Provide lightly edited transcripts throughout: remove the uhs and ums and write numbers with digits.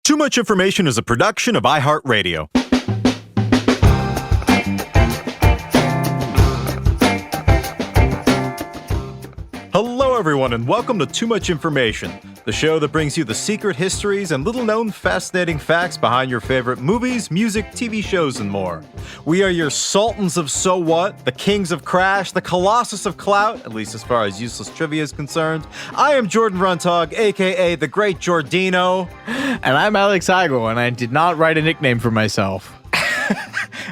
Too Much Information is a production of iHeart Radio. Hello, everyone, and welcome to Too Much Information, the show that brings you the secret histories and little-known fascinating facts behind your favorite movies, music, TV shows, and more. We are your sultans of so what, the kings of crash, the colossus of clout, at least as far as useless trivia is concerned. I am Jordan Runtagh, a.k.a. the Great Jordino. And I'm Alex Heigl, and I did not write a nickname for myself.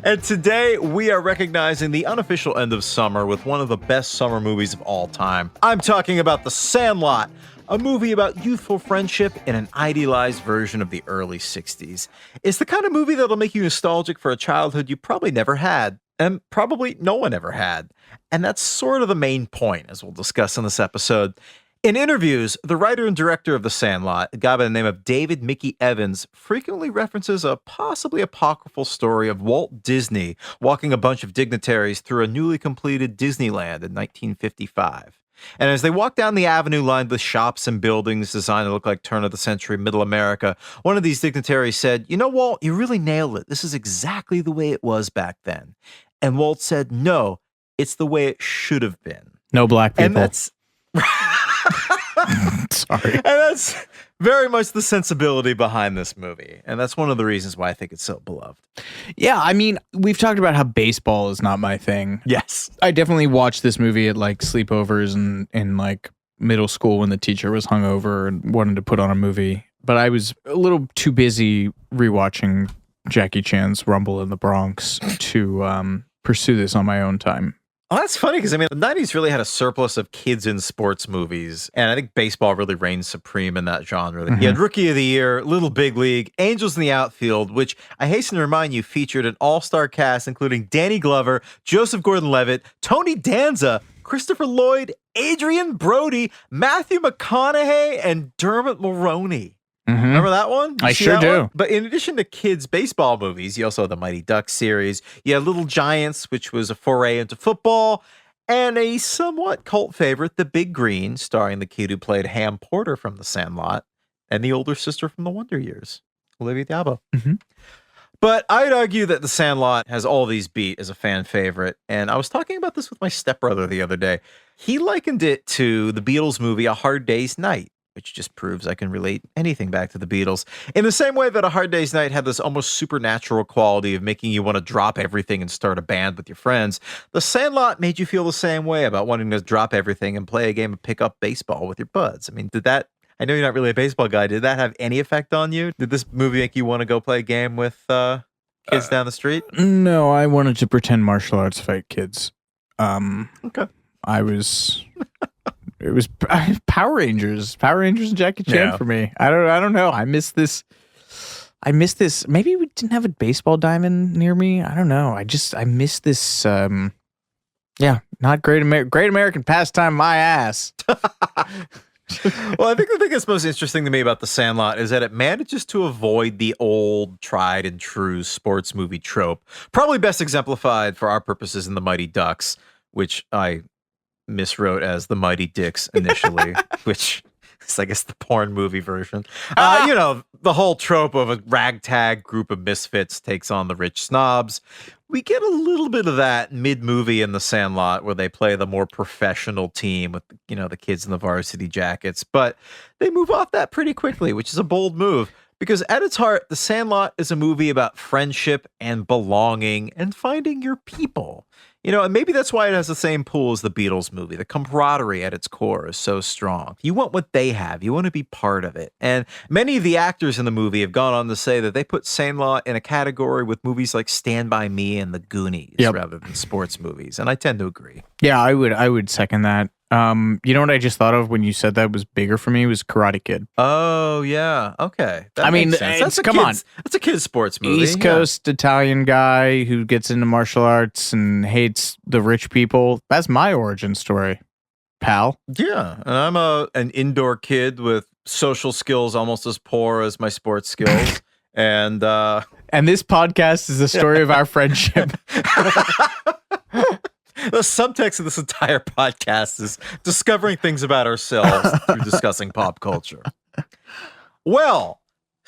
And today, we are recognizing the unofficial end of summer with one of the best summer movies of all time. I'm talking about The Sandlot, a movie about youthful friendship in an idealized version of the early 60s. It's the kind of movie that'll make you nostalgic for a childhood you probably never had, and probably no one ever had. And that's sort of the main point, as we'll discuss in this episode. In interviews, the writer and director of The Sandlot, a guy by the name of David Mickey Evans, frequently references a possibly apocryphal story of Walt Disney walking a bunch of dignitaries through a newly completed Disneyland in 1955. And as they walk down the avenue lined with shops and buildings designed to look like turn-of-the-century middle America, one of these dignitaries said, "You know, Walt, you really nailed it. This is exactly the way it was back then." And Walt said, "No, it's the way it should have been." No black people. And that's... Sorry. And that's very much the sensibility behind this movie. And that's one of the reasons why I think it's so beloved. Yeah, I mean, we've talked about how baseball is not my thing. Yes. I definitely watched this movie at like sleepovers and in like middle school when the teacher was hungover and wanted to put on a movie. But I was a little too busy rewatching Jackie Chan's Rumble in the Bronx to pursue this on my own time. Oh, that's funny because, I mean, the 90s really had a surplus of kids in sports movies, and I think baseball really reigned supreme in that genre. You had Rookie of the Year, Little Big League, Angels in the Outfield, which I hasten to remind you featured an all-star cast including Danny Glover, Joseph Gordon-Levitt, Tony Danza, Christopher Lloyd, Adrian Brody, Matthew McConaughey, and Dermot Mulroney. Remember that one? I sure do. One? But in addition to kids' baseball movies, you also had the Mighty Ducks series. You had Little Giants, which was a foray into football, and a somewhat cult favorite, The Big Green, starring the kid who played Ham Porter from The Sandlot and the older sister from The Wonder Years, Olivia d'Abo. But I'd argue that The Sandlot has all these beat as a fan favorite, and I was talking about this with my stepbrother the other day. He likened it to the Beatles movie A Hard Day's Night, which just proves I can relate anything back to the Beatles. In the same way that A Hard Day's Night had this almost supernatural quality of making you want to drop everything and start a band with your friends, The Sandlot made you feel the same way about wanting to drop everything and play a game of pickup baseball with your buds. I mean, I know you're not really a baseball guy, did that have any effect on you? Did this movie make you want to go play a game with kids down the street? No, I wanted to pretend martial arts fight kids. Okay. It was Power Rangers and Jackie Chan for me. I don't know. I miss this. Maybe we didn't have a baseball diamond near me. I don't know. I miss this. Not great American pastime. My ass. Well, I think the thing that's most interesting to me about The Sandlot is that it manages to avoid the old, tried and true sports movie trope. Probably best exemplified for our purposes in The Mighty Ducks, which I miswrote as The Mighty Dicks initially, which is, I guess, the porn movie version. You know, the whole trope of a ragtag group of misfits takes on the rich snobs. We get a little bit of that mid-movie in The Sandlot where they play the more professional team with, you know, the kids in the varsity jackets. But they move off that pretty quickly, which is a bold move. Because at its heart, The Sandlot is a movie about friendship and belonging and finding your people. You know, and maybe that's why it has the same pull as the Beatles movie. The camaraderie at its core is so strong. You want what they have. You want to be part of it. And many of the actors in the movie have gone on to say that they put Sandlot in a category with movies like Stand By Me and The Goonies rather than sports movies. And I tend to agree. Yeah, I would second that. You know what I just thought of when you said that was bigger for me was Karate Kid. Oh, yeah. Okay. That makes sense. That's a kid's sports movie. East Coast Italian guy who gets into martial arts and hates the rich people. That's my origin story, pal. Yeah. And I'm an indoor kid with social skills almost as poor as my sports skills. And this podcast is the story of our friendship. The subtext of this entire podcast is discovering things about ourselves through discussing pop culture. Well,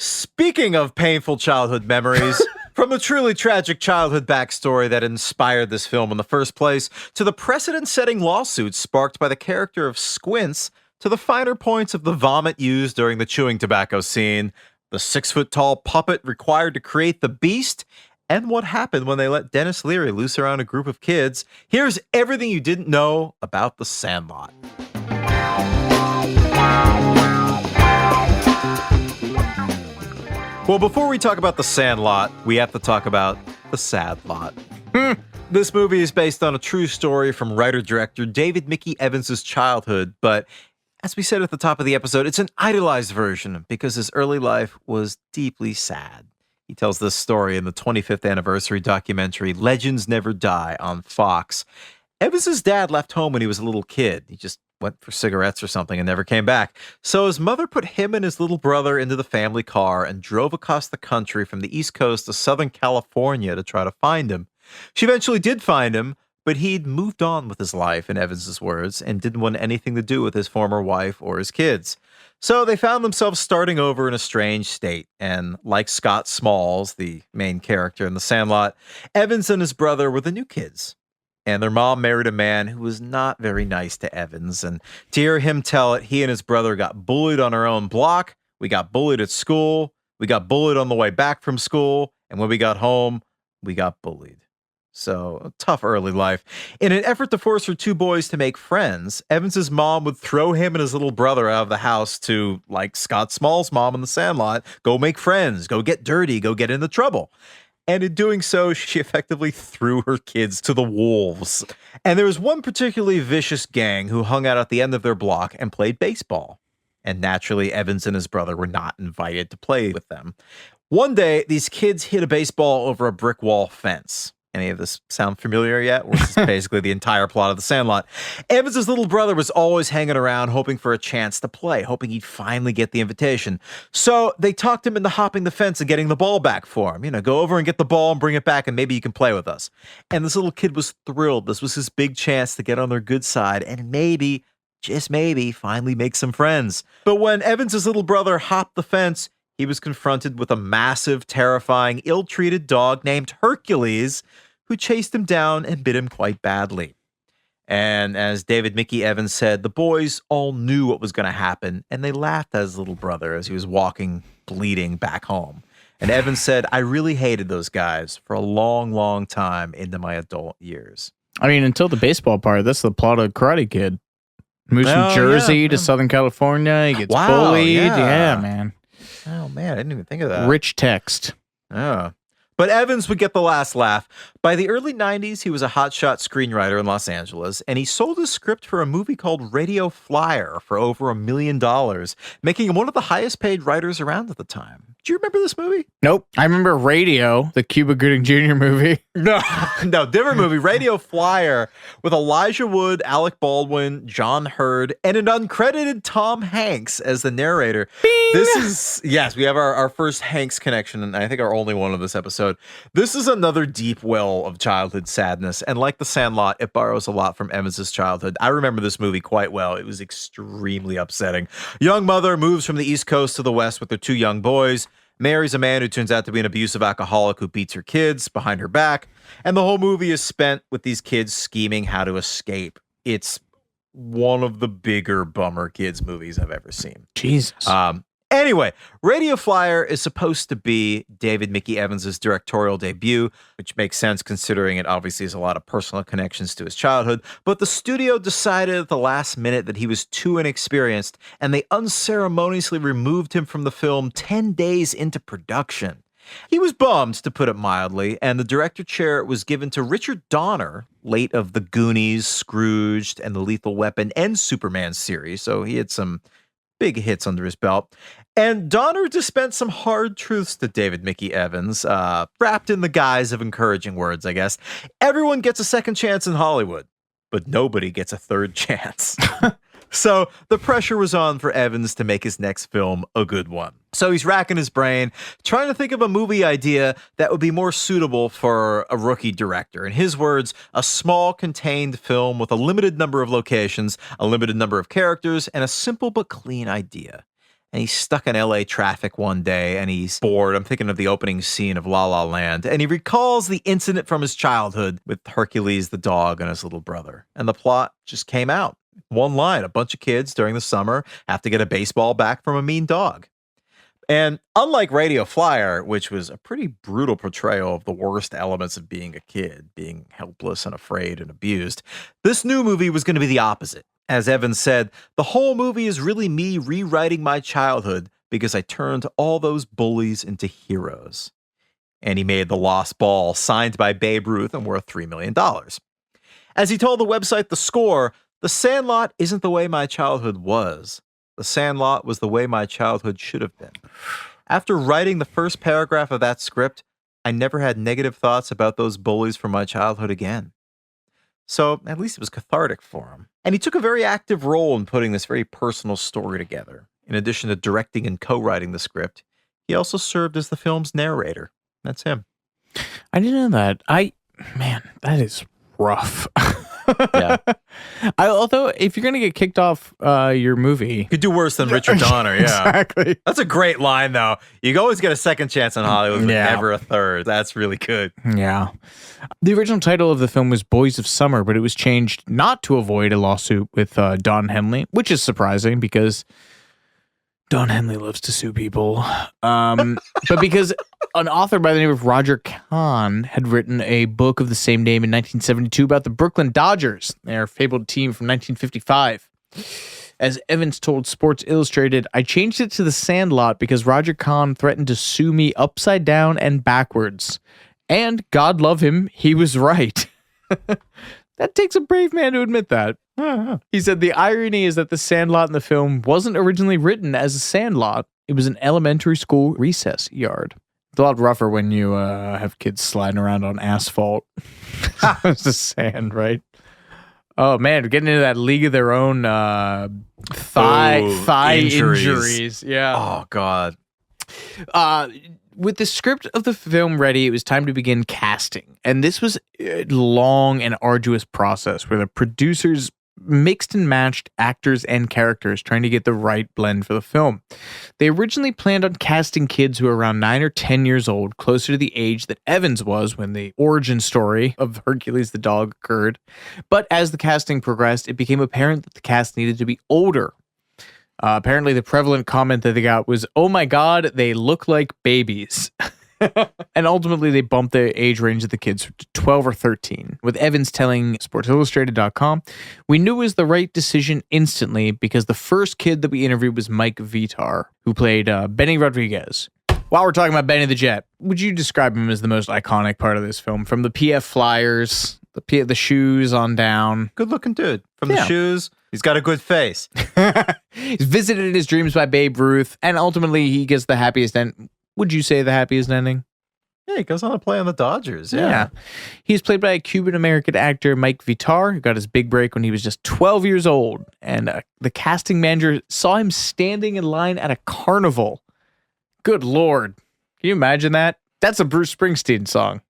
Speaking of painful childhood memories, from the truly tragic childhood backstory that inspired this film in the first place, to the precedent-setting lawsuits sparked by the character of Squints, to the finer points of the vomit used during the chewing tobacco scene, the 6-foot-tall puppet required to create the beast, and what happened when they let Dennis Leary loose around a group of kids, here's everything you didn't know about The Sandlot. Well, before we talk about The Sandlot, we have to talk about The Sad Lot. This movie is based on a true story from writer-director David Mickey Evans' childhood, but as we said at the top of the episode, it's an idealized version because his early life was deeply sad. He tells this story in the 25th anniversary documentary Legends Never Die on Fox. Evans' dad left home when he was a little kid. He just went for cigarettes or something and never came back. So his mother put him and his little brother into the family car and drove across the country from the East Coast to Southern California to try to find him. She eventually did find him, but he'd moved on with his life, in Evans' words, and didn't want anything to do with his former wife or his kids. So they found themselves starting over in a strange state, and like Scott Smalls, the main character in The Sandlot, Evans and his brother were the new kids. And their mom married a man who was not very nice to Evans, and to hear him tell it, he and his brother got bullied on our own block, we got bullied at school, we got bullied on the way back from school, and when we got home, we got bullied. So, a tough early life. In an effort to force her two boys to make friends, Evans' mom would throw him and his little brother out of the house to, like Scott Small's mom in The Sandlot, go make friends, go get dirty, go get into trouble. And in doing so, she effectively threw her kids to the wolves. And there was one particularly vicious gang who hung out at the end of their block and played baseball. And naturally, Evans and his brother were not invited to play with them. One day, these kids hit a baseball over a brick wall fence. Any of this sound familiar yet? Or is this basically the entire plot of The Sandlot? Evans' little brother was always hanging around, hoping for a chance to play, hoping he'd finally get the invitation. So they talked him into hopping the fence and getting the ball back for him. You know, go over and get the ball and bring it back, and maybe you can play with us. And this little kid was thrilled. This was his big chance to get on their good side and maybe, just maybe, finally make some friends. But when Evans' little brother hopped the fence, he was confronted with a massive, terrifying, ill-treated dog named Hercules, who chased him down and bit him quite badly. And as David Mickey Evans said, the boys all knew what was going to happen, and they laughed at his little brother as he was walking, bleeding back home. And Evans said, I really hated those guys for a long, long time into my adult years. I mean, until the baseball part, that's the plot of Karate Kid. Moves from Jersey to Southern California. He gets bullied. Yeah, man. Oh, man, I didn't even think of that. Rich text. Oh. But Evans would get the last laugh. By the early 90s, he was a hotshot screenwriter in Los Angeles, and he sold his script for a movie called Radio Flyer for over $1 million, making him one of the highest paid writers around at the time. Do you remember this movie? Nope. I remember Radio, the Cuba Gooding Jr. movie. No, different movie. Radio Flyer with Elijah Wood, Alec Baldwin, John Hurd, and an uncredited Tom Hanks as the narrator. Bing! This is, yes, we have our first Hanks connection, and I think our only one of this episode. This is another deep well of childhood sadness, and like The Sandlot, it borrows a lot from Evans' childhood. I remember this movie quite well. It was extremely upsetting. Young mother moves from the East Coast to the West with their two young boys, marries a man who turns out to be an abusive alcoholic who beats her kids behind her back, and the whole movie is spent with these kids scheming how to escape. It's one of the bigger bummer kids movies I've ever seen. Jesus. Anyway, Radio Flyer is supposed to be David Mickey Evans' directorial debut, which makes sense considering it obviously has a lot of personal connections to his childhood, but the studio decided at the last minute that he was too inexperienced, and they unceremoniously removed him from the film 10 days into production. He was bummed, to put it mildly, and the director chair was given to Richard Donner, late of The Goonies, Scrooged, and the Lethal Weapon and Superman series, so he had some big hits under his belt. And Donner dispensed some hard truths to David Mickey Evans, wrapped in the guise of encouraging words, I guess. Everyone gets a second chance in Hollywood, but nobody gets a third chance. So the pressure was on for Evans to make his next film a good one. So he's racking his brain, trying to think of a movie idea that would be more suitable for a rookie director. In his words, a small, contained film with a limited number of locations, a limited number of characters, and a simple but clean idea. and he's stuck in LA traffic one day and he's bored. I'm thinking of the opening scene of La La Land. And he recalls the incident from his childhood with Hercules the dog and his little brother. And the plot just came out. One line, a bunch of kids during the summer have to get a baseball back from a mean dog. And unlike Radio Flyer, which was a pretty brutal portrayal of the worst elements of being a kid, being helpless and afraid and abused, this new movie was going to be the opposite. As Evans said, the whole movie is really me rewriting my childhood because I turned all those bullies into heroes. And he made The Lost Ball, signed by Babe Ruth and worth $3 million. As he told the website The Score, The Sandlot isn't the way my childhood was. The Sandlot was the way my childhood should have been. After writing the first paragraph of that script, I never had negative thoughts about those bullies from my childhood again. So at least it was cathartic for him. And he took a very active role in putting this very personal story together. In addition to directing and co-writing the script, he also served as the film's narrator. That's him. I didn't know that. Man, that is rough. Yeah. Although, if you're going to get kicked off your movie... You could do worse than Richard Donner, yeah. Exactly. That's a great line, though. You always get a second chance in Hollywood, but never a third. That's really good. Yeah. The original title of the film was Boys of Summer, but it was changed not to avoid a lawsuit with Don Henley, which is surprising because Don Henley loves to sue people. But because an author by the name of Roger Kahn had written a book of the same name in 1972 about the Brooklyn Dodgers, their fabled team from 1955. As Evans told Sports Illustrated, I changed it to The Sandlot because Roger Kahn threatened to sue me upside down and backwards. And God love him, he was right. That takes a brave man to admit that. He said the irony is that the Sandlot in the film wasn't originally written as a sandlot. It was an elementary school recess yard. It's a lot rougher when you have kids sliding around on asphalt. It's the sand, right? Oh man, we're getting into that League of Their Own thigh injuries. Yeah. Oh God. With the script of the film ready, it was time to begin casting. And this was a long and arduous process where the producers mixed and matched actors and characters trying to get the right blend for the film. They originally planned on casting kids who were around 9 or 10 years old, closer to the age that Evans was when the origin story of Hercules the dog occurred. But as the casting progressed, it became apparent that the cast needed to be older. Apparently, the prevalent comment that they got was, "Oh my God, they look like babies." And ultimately, they bumped the age range of the kids to 12 or 13. With Evans telling SportsIllustrated.com, "We knew it was the right decision instantly because the first kid that we interviewed was Mike Vitar, who played Benny Rodriguez." While we're talking about Benny the Jet, would you describe him as the most iconic part of this film? From the PF Flyers, the shoes on down. Good looking dude. From the shoes, he's got a good face. He's visited in his dreams by Babe Ruth, and ultimately he gets the happiest end. Would you say the happiest ending? Yeah, he goes on to play on the Dodgers. Yeah. He's played by a Cuban-American actor, Mike Vitar, who got his big break when he was just 12 years old. And the casting manager saw him standing in line at a carnival. Good Lord. Can you imagine that? That's a Bruce Springsteen song.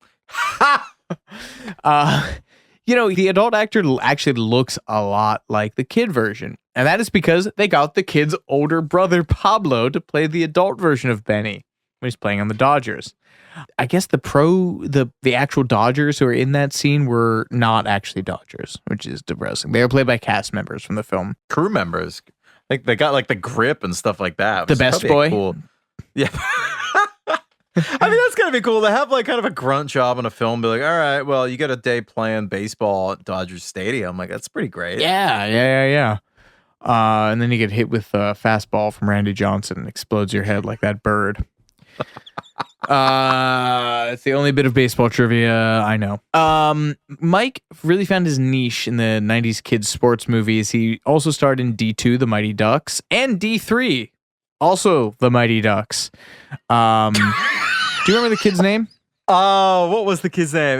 The adult actor actually looks a lot like the kid version. And that is because they got the kid's older brother, Pablo, to play the adult version of Benny when he's playing on the Dodgers. I guess the actual Dodgers who are in that scene were not actually Dodgers, which is depressing. They were played by cast members from the film. Crew members. Like they got like the grip and stuff like that. The best boy. Cool. Yeah. I mean, that's gonna be cool to have like kind of a grunt job in a film. Be like, all right, well, you got a day playing baseball at Dodgers Stadium. Like, that's pretty great. Yeah. And then you get hit with a fastball from Randy Johnson and explodes your head like that bird. It's the only bit of baseball trivia I know. Mike really found his niche in the 90s kids sports movies. He also starred in D2, The Mighty Ducks, and D3, also The Mighty Ducks. Do you remember the kid's name? Oh, what was the kid's name?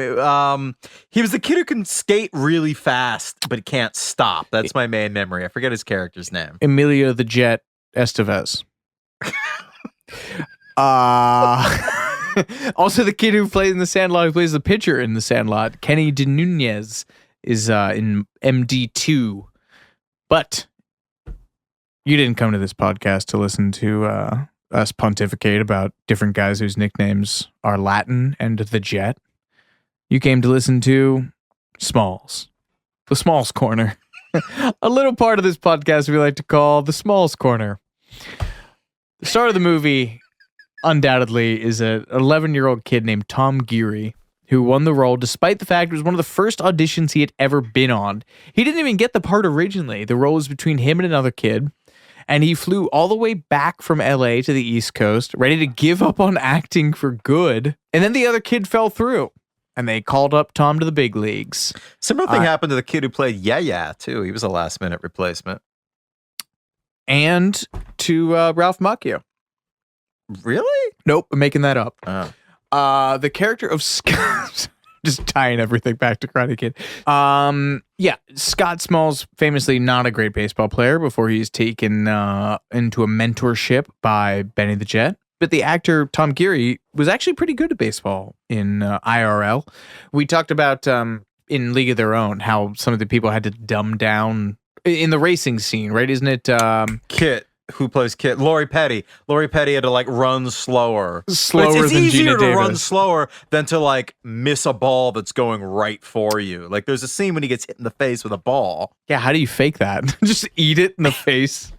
He was the kid who can skate really fast, but can't stop. That's my main memory. I forget his character's name. Emilio the Jet Estevez. Also, the kid who plays in The Sandlot, who plays the pitcher in The Sandlot, Kenny De Nunez, is in MD2. But You didn't come to this podcast to listen to us pontificate about different guys whose nicknames are Latin and the Jet. You came to listen to Smalls, the Smalls Corner. A little part of this podcast we like to call the Smalls Corner. The star of the movie, undoubtedly, is an 11-year-old kid named Tom Geary, who won the role despite the fact it was one of the first auditions he had ever been on. He didn't even get the part originally. The role was between him and another kid, and he flew all the way back from LA to the East Coast, ready to give up on acting for good, and then the other kid fell through, and they called up Tom to the big leagues. Similar thing happened to the kid who played Yeah, too. He was a last-minute replacement. And to Ralph Macchio. Really? Nope, I'm making that up. Oh. The character of Scott, just tying everything back to Karate Kid. Scott Smalls, famously not a great baseball player before he's taken into a mentorship by Benny the Jet. But the actor Tom Geary was actually pretty good at baseball in IRL. We talked about in League of Their Own how some of the people had to dumb down in the racing scene, right? Isn't it Kit? Who plays Kit? Lori Petty. Lori Petty had to like run slower. It's than easier Gina to Davis. run slower than to like miss a ball that's going right for you. Like there's a scene when he gets hit in the face with a ball. Yeah, how do you fake that? Just eat it in the face.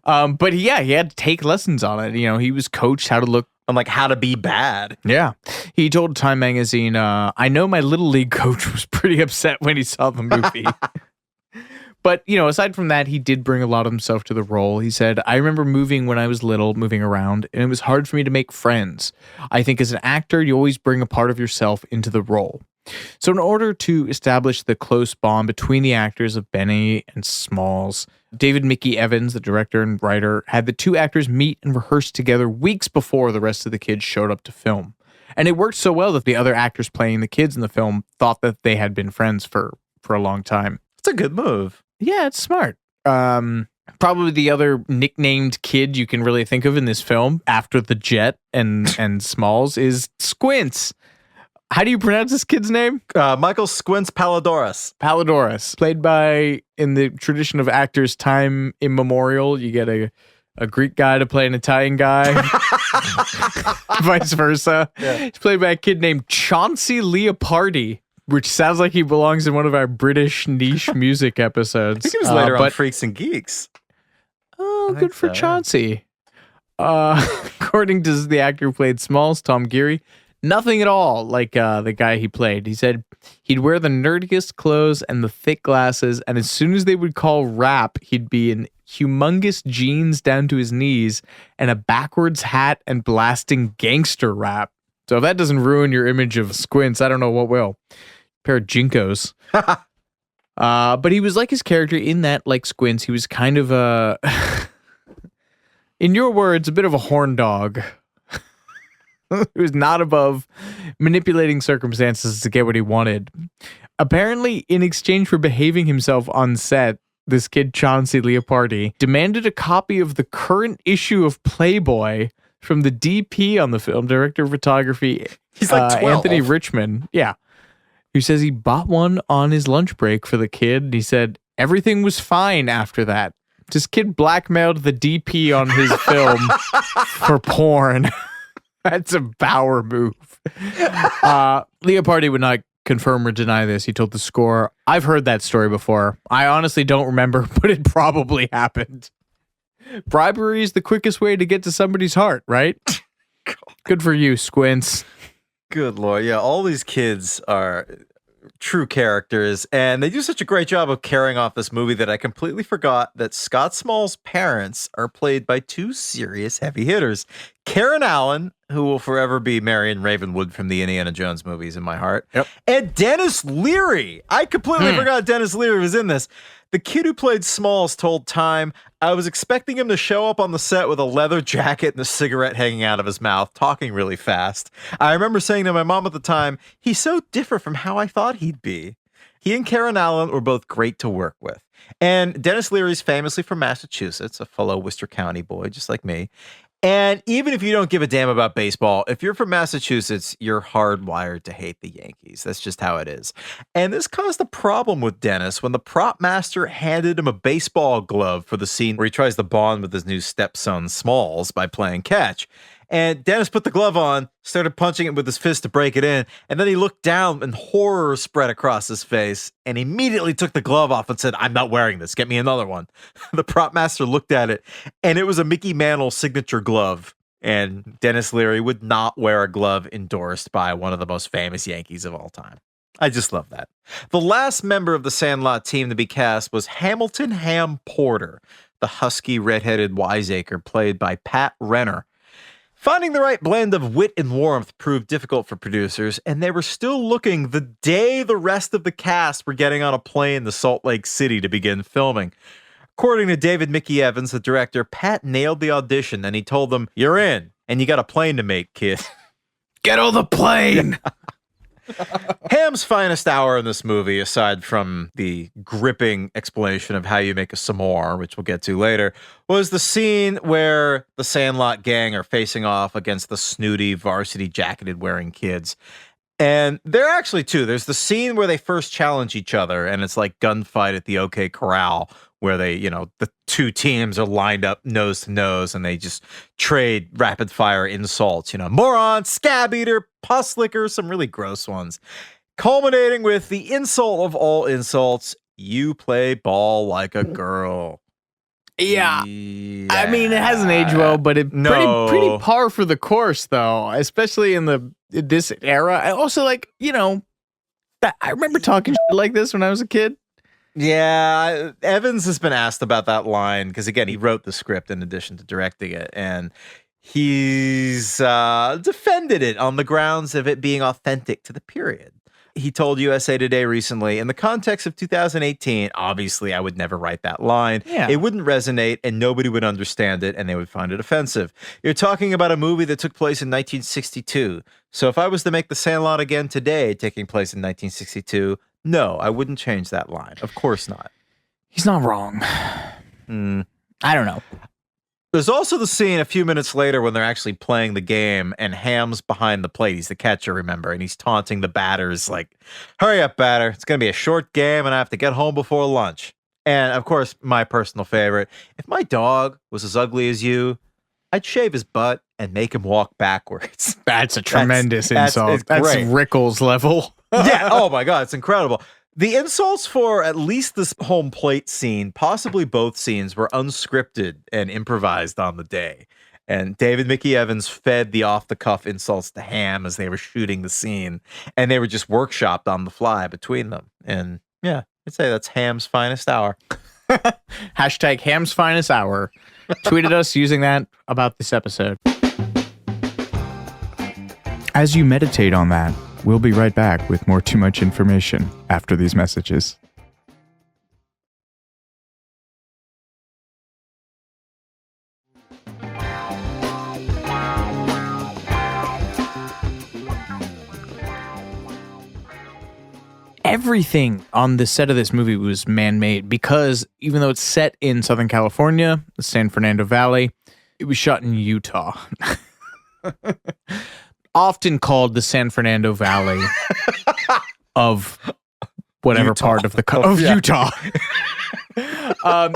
But yeah, he had to take lessons on it. You know, he was coached how to look. And like how to be bad. Yeah. He told Time Magazine, I know my little league coach was pretty upset when he saw the movie. But, you know, aside from that, he did bring a lot of himself to the role. He said, I remember moving when I was little, moving around, and it was hard for me to make friends. I think as an actor, you always bring a part of yourself into the role. So in order to establish the close bond between the actors of Benny and Smalls, David Mickey Evans, the director and writer, had the two actors meet and rehearse together weeks before the rest of the kids showed up to film. And it worked so well that the other actors playing the kids in the film thought that they had been friends for a long time. It's a good move. Yeah, it's smart. Probably the other nicknamed kid you can really think of in this film after the Jet and Smalls is Squints. How do you pronounce this kid's name? Michael Squints Palladorus. Palladorus. Played by, in the tradition of actors time immemorial, you get a Greek guy to play an Italian guy. Vice versa. Yeah. He's played by a kid named Chauncey Leopardi, which sounds like he belongs in one of our British niche music episodes. I think he was later on Freaks and Geeks. Oh, good for Chauncey. According to the actor who played Smalls, Tom Geary, nothing at all like the guy he played. He said he'd wear the nerdiest clothes and the thick glasses, and as soon as they would call rap, he'd be in humongous jeans down to his knees and a backwards hat and blasting gangster rap. So if that doesn't ruin your image of Squints, I don't know what will. Pair of Jinkos. But he was like his character in that, like Squints, he was kind of a, in your words, a bit of a horn dog. He was not above manipulating circumstances to get what he wanted. Apparently, in exchange for behaving himself on set, this kid Chauncey Leopardi demanded a copy of the current issue of Playboy from the DP on the film, director of photography. He's like 12. Anthony Richmond. Yeah. Who says he bought one on his lunch break for the kid. And he said everything was fine after that. This kid blackmailed the DP on his film for porn. That's a Bauer move. Leopardi would not confirm or deny this. He told The Score, I've heard that story before. I honestly don't remember, but it probably happened. Bribery is the quickest way to get to somebody's heart, right? Good for you, Squints. Good Lord. Yeah, all these kids are true characters, and they do such a great job of carrying off this movie that I completely forgot that Scott Small's parents are played by two serious heavy hitters. Karen Allen, who will forever be Marion Ravenwood from the Indiana Jones movies in my heart, and Dennis Leary. I completely forgot Dennis Leary was in this. The kid who played Smalls told Time, I was expecting him to show up on the set with a leather jacket and a cigarette hanging out of his mouth, talking really fast. I remember saying to my mom at the time, he's so different from how I thought he'd be. He and Karen Allen were both great to work with. And Dennis Leary's famously from Massachusetts, a fellow Worcester County boy, just like me. And even if you don't give a damn about baseball, if you're from Massachusetts, you're hardwired to hate the Yankees. That's just how it is. And this caused a problem with Dennis when the prop master handed him a baseball glove for the scene where he tries to bond with his new stepson, Smalls, by playing catch. And Dennis put the glove on, started punching it with his fist to break it in, and then he looked down and horror spread across his face and immediately took the glove off and said, "I'm not wearing this. Get me another one." The prop master looked at it, and it was a Mickey Mantle signature glove. And Dennis Leary would not wear a glove endorsed by one of the most famous Yankees of all time. I just love that. The last member of the Sandlot team to be cast was Hamilton Ham Porter, the husky redheaded wiseacre played by Pat Renner. Finding the right blend of wit and warmth proved difficult for producers, and they were still looking the day the rest of the cast were getting on a plane to Salt Lake City to begin filming. According to David Mickey Evans, the director, Pat nailed the audition, and he told them, "You're in, and you got a plane to make, kid." Get on the plane! Ham's finest hour in this movie, aside from the gripping explanation of how you make a s'more, which we'll get to later, was the scene where the Sandlot gang are facing off against the snooty, varsity jacketed wearing kids. And there are actually two. There's the scene where they first challenge each other, and it's like gunfight at the OK Corral, where they, the two teams are lined up nose to nose, and they just trade rapid fire insults, moron, scab eater, pus licker, some really gross ones. Culminating with the insult of all insults, you play ball like a girl. Yeah. I mean, it hasn't aged well, but pretty par for the course, though, especially in this era. I also I remember talking shit like this when I was a kid. Yeah, Evans has been asked about that line because, again, he wrote the script in addition to directing it, and he's defended it on the grounds of it being authentic to the period. He told USA Today recently, in the context of 2018, obviously I would never write that line. Yeah. It wouldn't resonate and nobody would understand it and they would find it offensive. You're talking about a movie that took place in 1962. So if I was to make The Sandlot again today, taking place in 1962, no, I wouldn't change that line. Of course not. He's not wrong. I don't know. There's also the scene a few minutes later when they're actually playing the game and Ham's behind the plate. He's the catcher, remember? And he's taunting the batters like, "Hurry up, batter. It's going to be a short game and I have to get home before lunch." And, of course, my personal favorite, if my dog was as ugly as you, I'd shave his butt and make him walk backwards. That's a tremendous insult. That's Rickles level. Yeah. Oh, my God. It's incredible. The insults for at least this home plate scene, possibly both scenes, were unscripted and improvised on the day. And David Mickey Evans fed the off-the-cuff insults to Ham as they were shooting the scene. And they were just workshopped on the fly between them. And yeah, I'd say that's Ham's finest hour. Hashtag Ham's finest hour. Tweeted us using that about this episode. As you meditate on that, we'll be right back with more Too Much Information after these messages. Everything on the set of this movie was man-made because even though it's set in Southern California, the San Fernando Valley, it was shot in Utah. Often called the San Fernando Valley of whatever Utah. Part of Utah.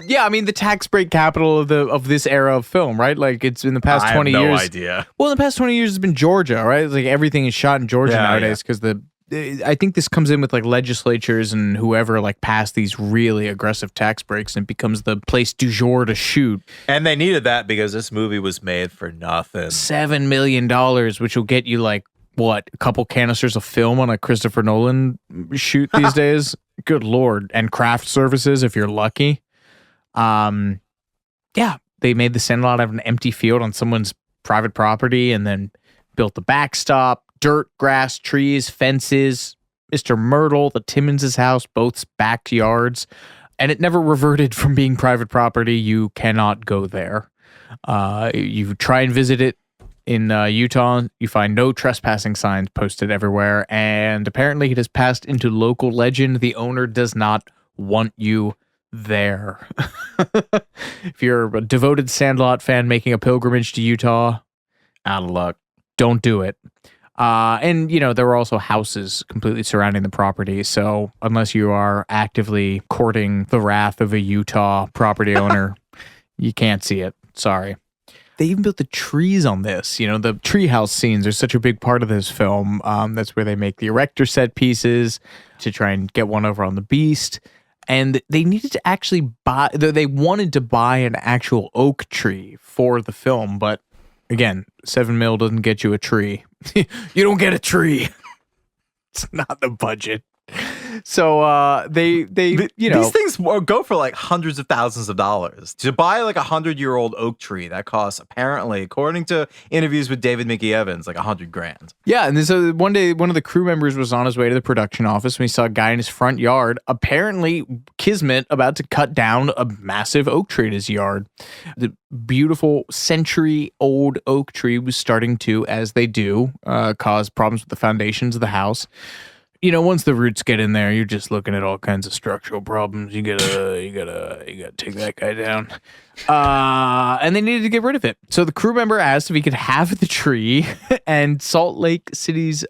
Yeah, I mean the tax break capital of this era of film, right? Like it's in the past 20 years. I have no idea. Well, in the past 20 years, it's been Georgia, right? It's like everything is shot in Georgia nowadays because I think this comes in with like legislatures and whoever like passed these really aggressive tax breaks and it becomes the place du jour to shoot. And they needed that because this movie was made for nothing. $7 million, which will get you like, what, a couple canisters of film on a Christopher Nolan shoot these days? Good Lord. And craft services if you're lucky. Yeah, they made the Sandlot out of an empty field on someone's private property and then built the backstop. Dirt, grass, trees, fences, Mr. Myrtle, the Timmons' house, both's backyards, and it never reverted from being private property. You cannot go there. You try and visit it in Utah, you find no trespassing signs posted everywhere, and apparently it has passed into local legend. The owner does not want you there. If you're a devoted Sandlot fan making a pilgrimage to Utah, out of luck. Don't do it. And, there were also houses completely surrounding the property. So unless you are actively courting the wrath of a Utah property owner, you can't see it. Sorry. They even built the trees on this. The treehouse scenes are such a big part of this film. That's where they make the erector set pieces to try and get one over on the beast. And they needed to actually they wanted to buy an actual oak tree for the film. But again, 7 mil doesn't get you a tree. You don't get a tree. It's not the budget. So these things go for like hundreds of thousands of dollars. To buy like 100-year-old oak tree, that costs apparently, according to interviews with David Mickey Evans, like $100,000. Yeah, and so one day one of the crew members was on his way to the production office when he saw a guy in his front yard, apparently kismet, about to cut down a massive oak tree in his yard. The beautiful century-old oak tree was starting to, as they do, cause problems with the foundations of the house. Once the roots get in there, you're just looking at all kinds of structural problems. You gotta take that guy down. And they needed to get rid of it. So the crew member asked if he could have the tree, and Salt Lake City's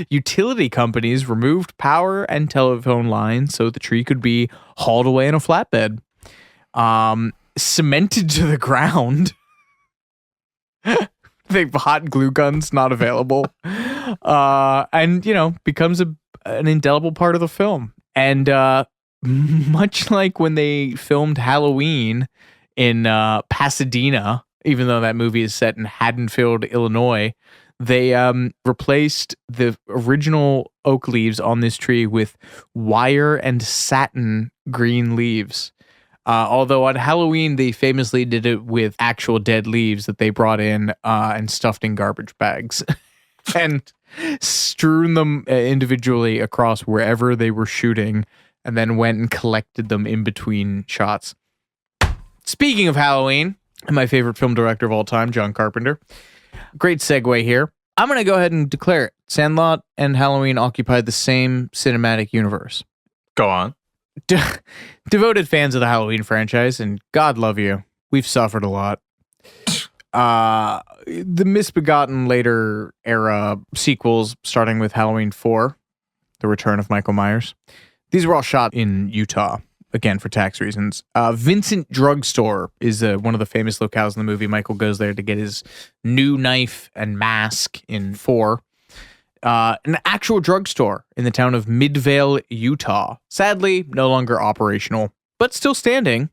utility companies removed power and telephone lines so the tree could be hauled away in a flatbed, cemented to the ground. The hot glue guns not available, and becomes an indelible part of the film. And much like when they filmed Halloween in Pasadena, even though that movie is set in Haddonfield, Illinois, they replaced the original oak leaves on this tree with wire and satin green leaves. Although on Halloween, they famously did it with actual dead leaves that they brought in and stuffed in garbage bags and strewn them individually across wherever they were shooting, and then went and collected them in between shots. Speaking of Halloween, my favorite film director of all time, John Carpenter. Great segue here. I'm going to go ahead and declare it. Sandlot and Halloween occupied the same cinematic universe. Go on. Devoted fans of the Halloween franchise, and God love you, we've suffered a lot. The misbegotten later era sequels, starting with Halloween 4, The Return of Michael Myers. These were all shot in Utah, again, for tax reasons. Vincent Drugstore is one of the famous locales in the movie. Michael goes there to get his new knife and mask in 4. An actual drugstore in the town of Midvale, Utah. Sadly, no longer operational, but still standing.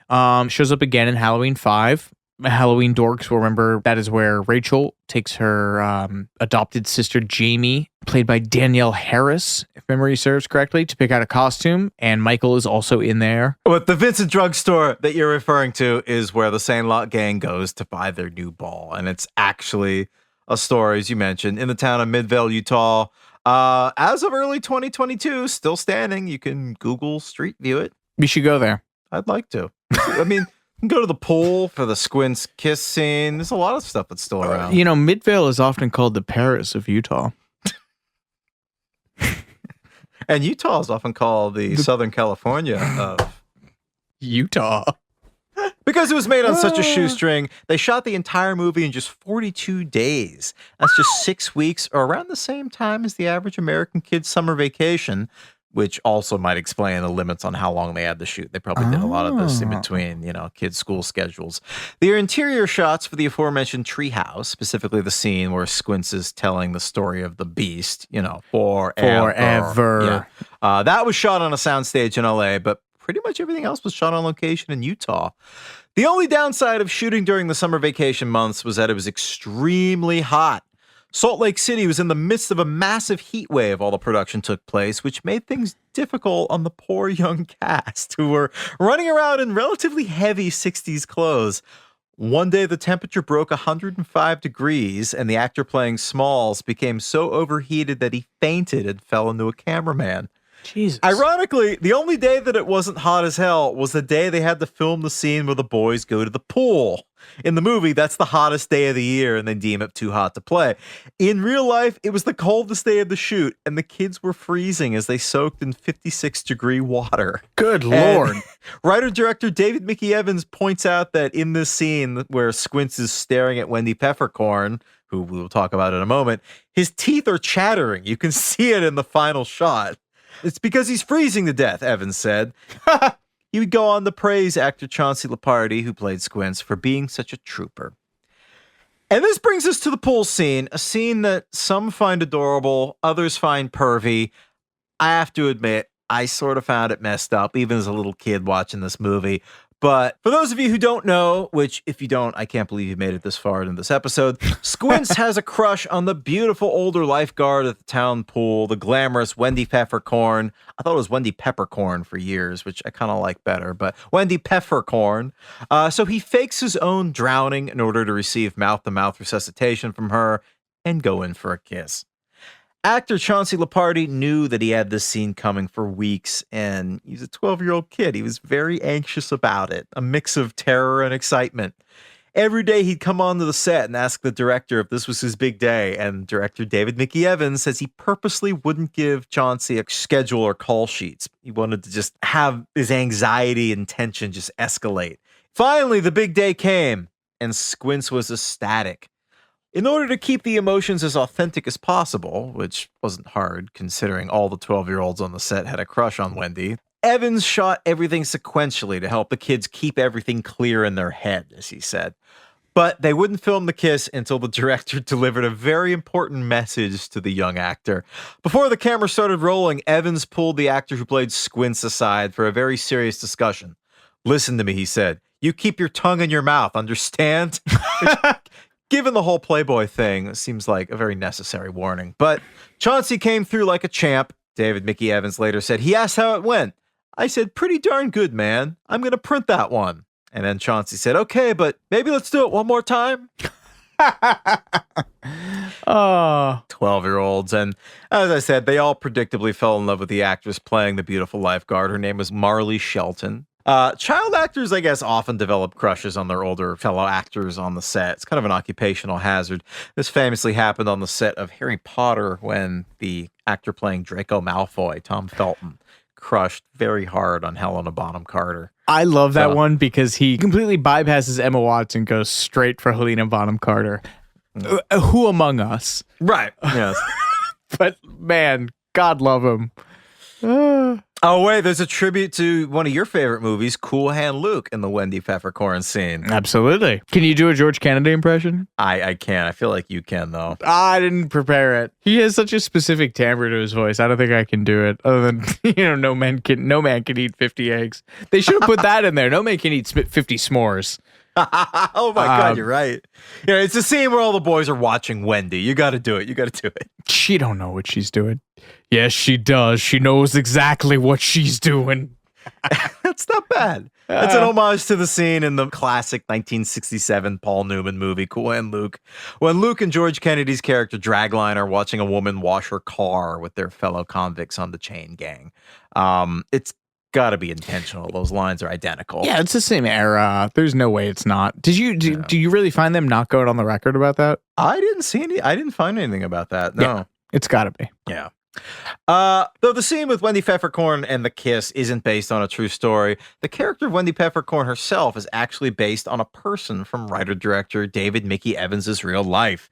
Shows up again in Halloween 5. Halloween dorks will remember that is where Rachel takes her adopted sister Jamie, played by Danielle Harris, if memory serves correctly, to pick out a costume, and Michael is also in there. But the Vincent Drugstore that you're referring to is where the Sandlot gang goes to buy their new ball, and it's actually a store, as you mentioned, in the town of Midvale, Utah. As of early 2022, still standing. You can Google Street View it. We should go there. I'd like to. I mean, you can go to the pool for the Squints kiss scene. There's a lot of stuff that's still around. Midvale is often called the Paris of Utah. And Utah is often called the Southern California of Utah. Because it was made on such a shoestring, they shot the entire movie in just 42 days. That's just 6 weeks, or around the same time as the average American kid's summer vacation, which also might explain the limits on how long they had to shoot. They probably did a lot of this in between, kids' school schedules. The interior shots for the aforementioned treehouse, specifically the scene where Squints is telling the story of the beast, forever. Yeah. That was shot on a soundstage in LA, but pretty much everything else was shot on location in Utah. The only downside of shooting during the summer vacation months was that it was extremely hot. Salt Lake City was in the midst of a massive heat wave while the production took place, which made things difficult on the poor young cast who were running around in relatively heavy 60s clothes. One day, the temperature broke 105 degrees, and the actor playing Smalls became so overheated that he fainted and fell into a cameraman. Jesus. Ironically, the only day that it wasn't hot as hell was the day they had to film the scene where the boys go to the pool. In the movie, that's the hottest day of the year, and they deem it too hot to play. In real life, it was the coldest day of the shoot, and the kids were freezing as they soaked in 56-degree water. Good Lord. Writer-director David Mickey Evans points out that in this scene where Squints is staring at Wendy Peppercorn, who we will talk about in a moment, his teeth are chattering. You can see it in the final shot. It's because he's freezing to death, Evans said. He would go on to praise actor Chauncey Leopardi, who played Squints, for being such a trooper. And this brings us to the pool scene, a scene that some find adorable, others find pervy. I have to admit, I sort of found it messed up, even as a little kid watching this movie. But for those of you who don't know, which if you don't, I can't believe you made it this far into this episode, Squints has a crush on the beautiful older lifeguard at the town pool, the glamorous Wendy Peppercorn. I thought it was Wendy Peppercorn for years, which I kind of like better, but Wendy Peppercorn. So he fakes his own drowning in order to receive mouth-to-mouth resuscitation from her and go in for a kiss. Actor Chauncey Leopardi knew that he had this scene coming for weeks, and he's a 12-year-old kid. He was very anxious about it, a mix of terror and excitement. Every day he'd come onto the set and ask the director if this was his big day, and director David Mickey Evans says he purposely wouldn't give Chauncey a schedule or call sheets. He wanted to just have his anxiety and tension just escalate. Finally, the big day came, and Squints was ecstatic. In order to keep the emotions as authentic as possible, which wasn't hard considering all the 12-year-olds on the set had a crush on Wendy, Evans shot everything sequentially to help the kids keep everything clear in their head, as he said. But they wouldn't film the kiss until the director delivered a very important message to the young actor. Before the camera started rolling, Evans pulled the actor who played Squints aside for a very serious discussion. "Listen to me," he said. "You keep your tongue in your mouth, understand?" Given the whole Playboy thing, seems like a very necessary warning. But Chauncey came through like a champ. David Mickey Evans later said, he asked how it went. I said, pretty darn good, man. I'm going to print that one. And then Chauncey said, okay, but maybe let's do it one more time. Oh, 12-year-olds. And as I said, they all predictably fell in love with the actress playing the beautiful lifeguard. Her name was Marley Shelton. Child actors, I guess, often develop crushes on their older fellow actors on the set. It's kind of an occupational hazard. This famously happened on the set of Harry Potter when the actor playing Draco Malfoy, Tom Felton, crushed very hard on Helena Bonham Carter. I love that one because he completely bypasses Emma Watson, goes straight for Helena Bonham Carter. Who among us? Right. Yes. But man, God love him. Oh, wait, there's a tribute to one of your favorite movies, Cool Hand Luke, in the Wendy Peppercorn scene. Absolutely. Can you do a George Kennedy impression? I can. I feel like you can, though. I didn't prepare it. He has such a specific timbre to his voice. I don't think I can do it. Other than, no man can eat 50 eggs. They should have put that in there. No man can eat 50 s'mores. Oh my God, you're right. Yeah, it's a scene where all the boys are watching Wendy. You got to do it. You got to do it. She don't know what she's doing. Yes, she does. She knows exactly what she's doing. That's not bad. That's an homage to the scene in the classic 1967 Paul Newman movie, Cool Hand Luke, when Luke and George Kennedy's character Dragline are watching a woman wash her car with their fellow convicts on the chain gang. It's got to be intentional. Those lines are identical. Yeah, it's the same era. There's no way it's not. Do you really find them not going on the record about that? I didn't find anything about that. No. Yeah, it's got to be. Yeah. Though the scene with Wendy Peppercorn and the kiss isn't based on a true story, the character of Wendy Peppercorn herself is actually based on a person from writer-director David Mickey Evans' real life.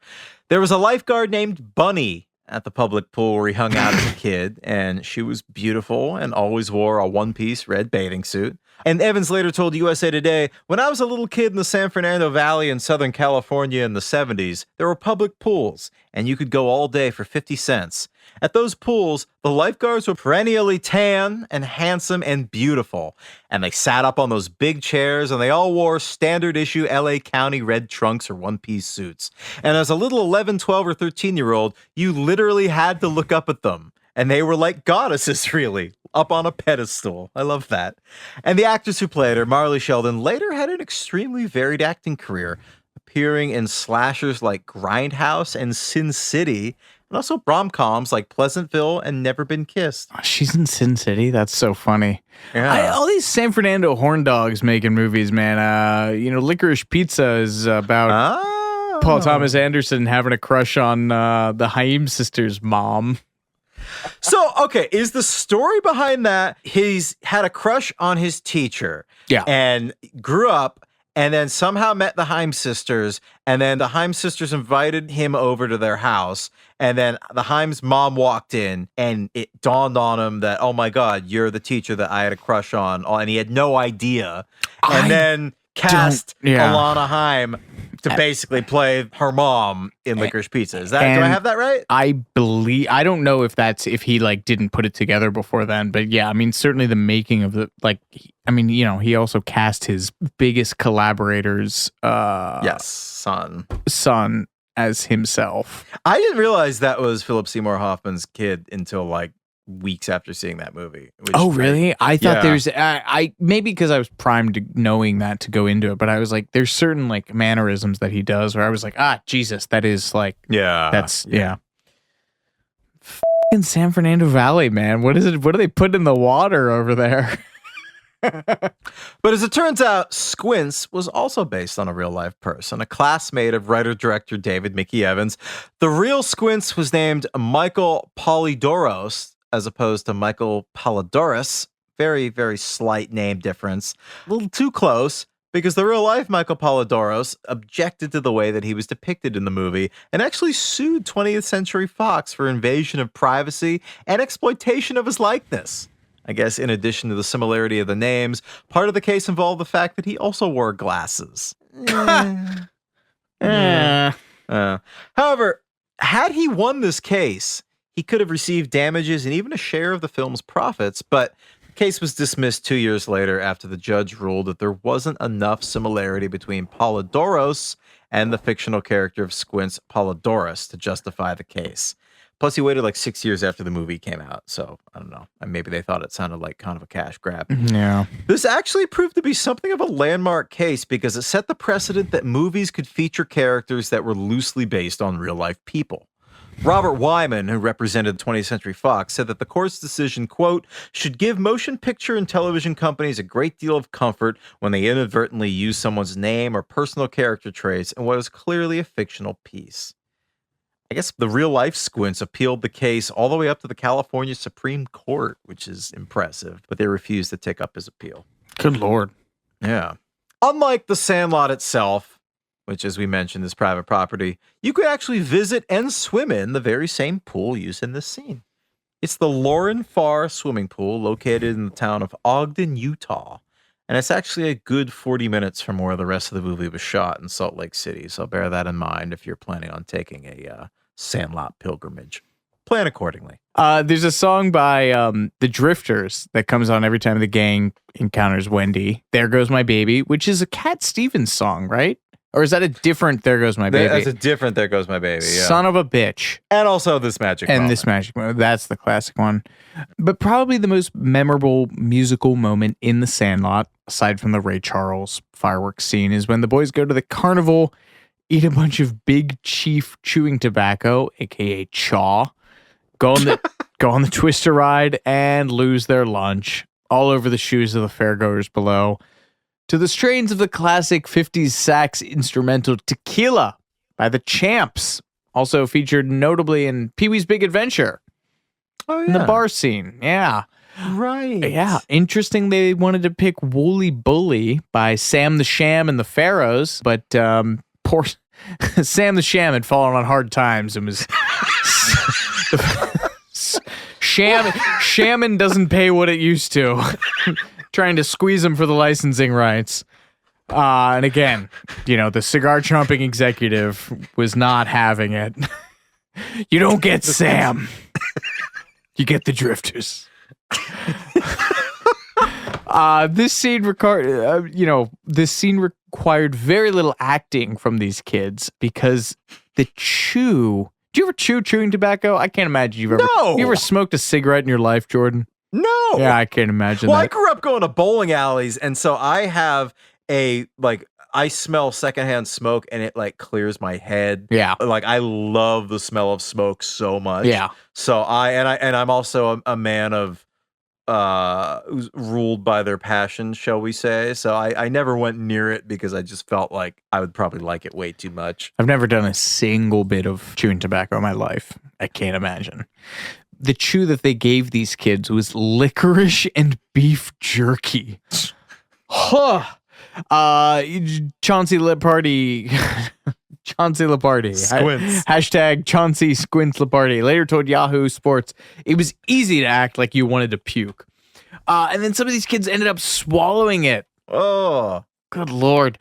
There was a lifeguard named Bunny at the public pool where he hung out as a kid, and she was beautiful and always wore a one-piece red bathing suit. And Evans later told USA Today, when I was a little kid in the San Fernando Valley in Southern California in the 70s, there were public pools, and you could go all day for 50 cents. At those pools, the lifeguards were perennially tan and handsome and beautiful, and they sat up on those big chairs, and they all wore standard issue LA County red trunks or one-piece suits. And as a little 11, 12, or 13-year-old, you literally had to look up at them. And they were like goddesses, really, up on a pedestal. I love that. And the actress who played her, Marley Sheldon, later had an extremely varied acting career. appearing in slashers like Grindhouse and Sin City, and also rom-coms like Pleasantville and Never Been Kissed. She's in Sin City. That's so funny. Yeah. All these San Fernando horn dogs making movies, man. Licorice Pizza is about Paul Thomas Anderson having a crush on the Heigl sisters' mom. So, okay, is the story behind that he's had a crush on his teacher and grew up and then somehow met the Heim sisters, and then the Heim sisters invited him over to their house, and then the Heim's mom walked in, and it dawned on him that, oh my God, you're the teacher that I had a crush on, and he had no idea, and then cast Alana Haim to basically play her mom in Licorice Pizza. Is that, do I have that right? I don't know if he like didn't put it together before then, but yeah, I mean, certainly the making of the, like, I mean, he also cast his biggest collaborator's son as himself. I didn't realize that was Philip Seymour Hoffman's kid until like weeks after seeing that movie. Oh, really? I thought there's I maybe because I was primed to knowing that to go into it, but I was like, there's certain like mannerisms that he does where I was like, Jesus, that is like, that's fucking San Fernando Valley, man. What is it? What do they put in the water over there? But as it turns out, Squints was also based on a real-life person, a classmate of writer-director David Mickey Evans. The real Squints was named Michael Polydoros, as opposed to Michael Pallidoris. Very, very slight name difference. A little too close, because the real-life Michael Polydoros objected to the way that he was depicted in the movie and actually sued 20th Century Fox for invasion of privacy and exploitation of his likeness. I guess in addition to the similarity of the names, part of the case involved the fact that he also wore glasses. However, had he won this case, he could have received damages and even a share of the film's profits, but the case was dismissed 2 years later after the judge ruled that there wasn't enough similarity between Polydoros and the fictional character of Squints, Polydoros, to justify the case. Plus, he waited like 6 years after the movie came out, so I don't know. Maybe they thought it sounded like kind of a cash grab. Yeah. This actually proved to be something of a landmark case because it set the precedent that movies could feature characters that were loosely based on real-life people. Robert Wyman, who represented 20th Century Fox, said that the court's decision, quote, should give motion picture and television companies a great deal of comfort when they inadvertently use someone's name or personal character traits in what is clearly a fictional piece. I guess the real-life Squints appealed the case all the way up to the California Supreme Court, which is impressive, but they refused to take up his appeal. Good Lord. Yeah. Unlike the Sandlot itself, which, as we mentioned, is private property, you could actually visit and swim in the very same pool used in this scene. It's the Lauren Farr swimming pool located in the town of Ogden, Utah. And it's actually a good 40 minutes from where the rest of the movie was shot in Salt Lake City. So bear that in mind if you're planning on taking a Sandlot pilgrimage. Plan accordingly. There's a song by the Drifters that comes on every time the gang encounters Wendy. There Goes My Baby, which is a Cat Stevens song, right? Or is that a different There Goes My Baby? That's a different There Goes My Baby, yeah. Son of a bitch. And also This Magic Moment. And This Magic Moment. That's the classic one. But probably the most memorable musical moment in The Sandlot, aside from the Ray Charles fireworks scene, is when the boys go to the carnival, eat a bunch of Big Chief chewing tobacco, aka chaw, go on the Twister ride, and lose their lunch all over the shoes of the fairgoers below, to the strains of the classic 50s sax instrumental Tequila by the Champs, also featured notably in Pee-wee's Big Adventure. Oh, yeah. In the bar scene. Yeah. Right. Yeah. Interesting they wanted to pick Wooly Bully by Sam the Sham and the Pharaohs, but poor Sam the Sham had fallen on hard times and was... Shaman doesn't pay what it used to. Trying to squeeze him for the licensing rights. And again, the cigar chomping executive was not having it. You don't get Sam. You get the Drifters. This scene required very little acting from these kids because the chew. Do you ever chew chewing tobacco? I can't imagine you've ever. No. You ever smoked a cigarette in your life, Jordan? No. Yeah, I can't imagine well, that. I grew up going to bowling alleys, and so I have I smell secondhand smoke and it like clears my head. Yeah. Like I love the smell of smoke so much. Yeah. So I'm also a man of who's ruled by their passions, shall we say. So I never went near it because I just felt like I would probably like it way too much. I've never done a single bit of chewing tobacco in my life. I can't imagine. The chew that they gave these kids was licorice and beef jerky. Huh. Chauncey Lepardi. Chauncey Lepardi. Squints. Hashtag Chauncey Squints Lepardi. Later told Yahoo Sports it was easy to act like you wanted to puke. And then some of these kids ended up swallowing it. Oh. Good Lord.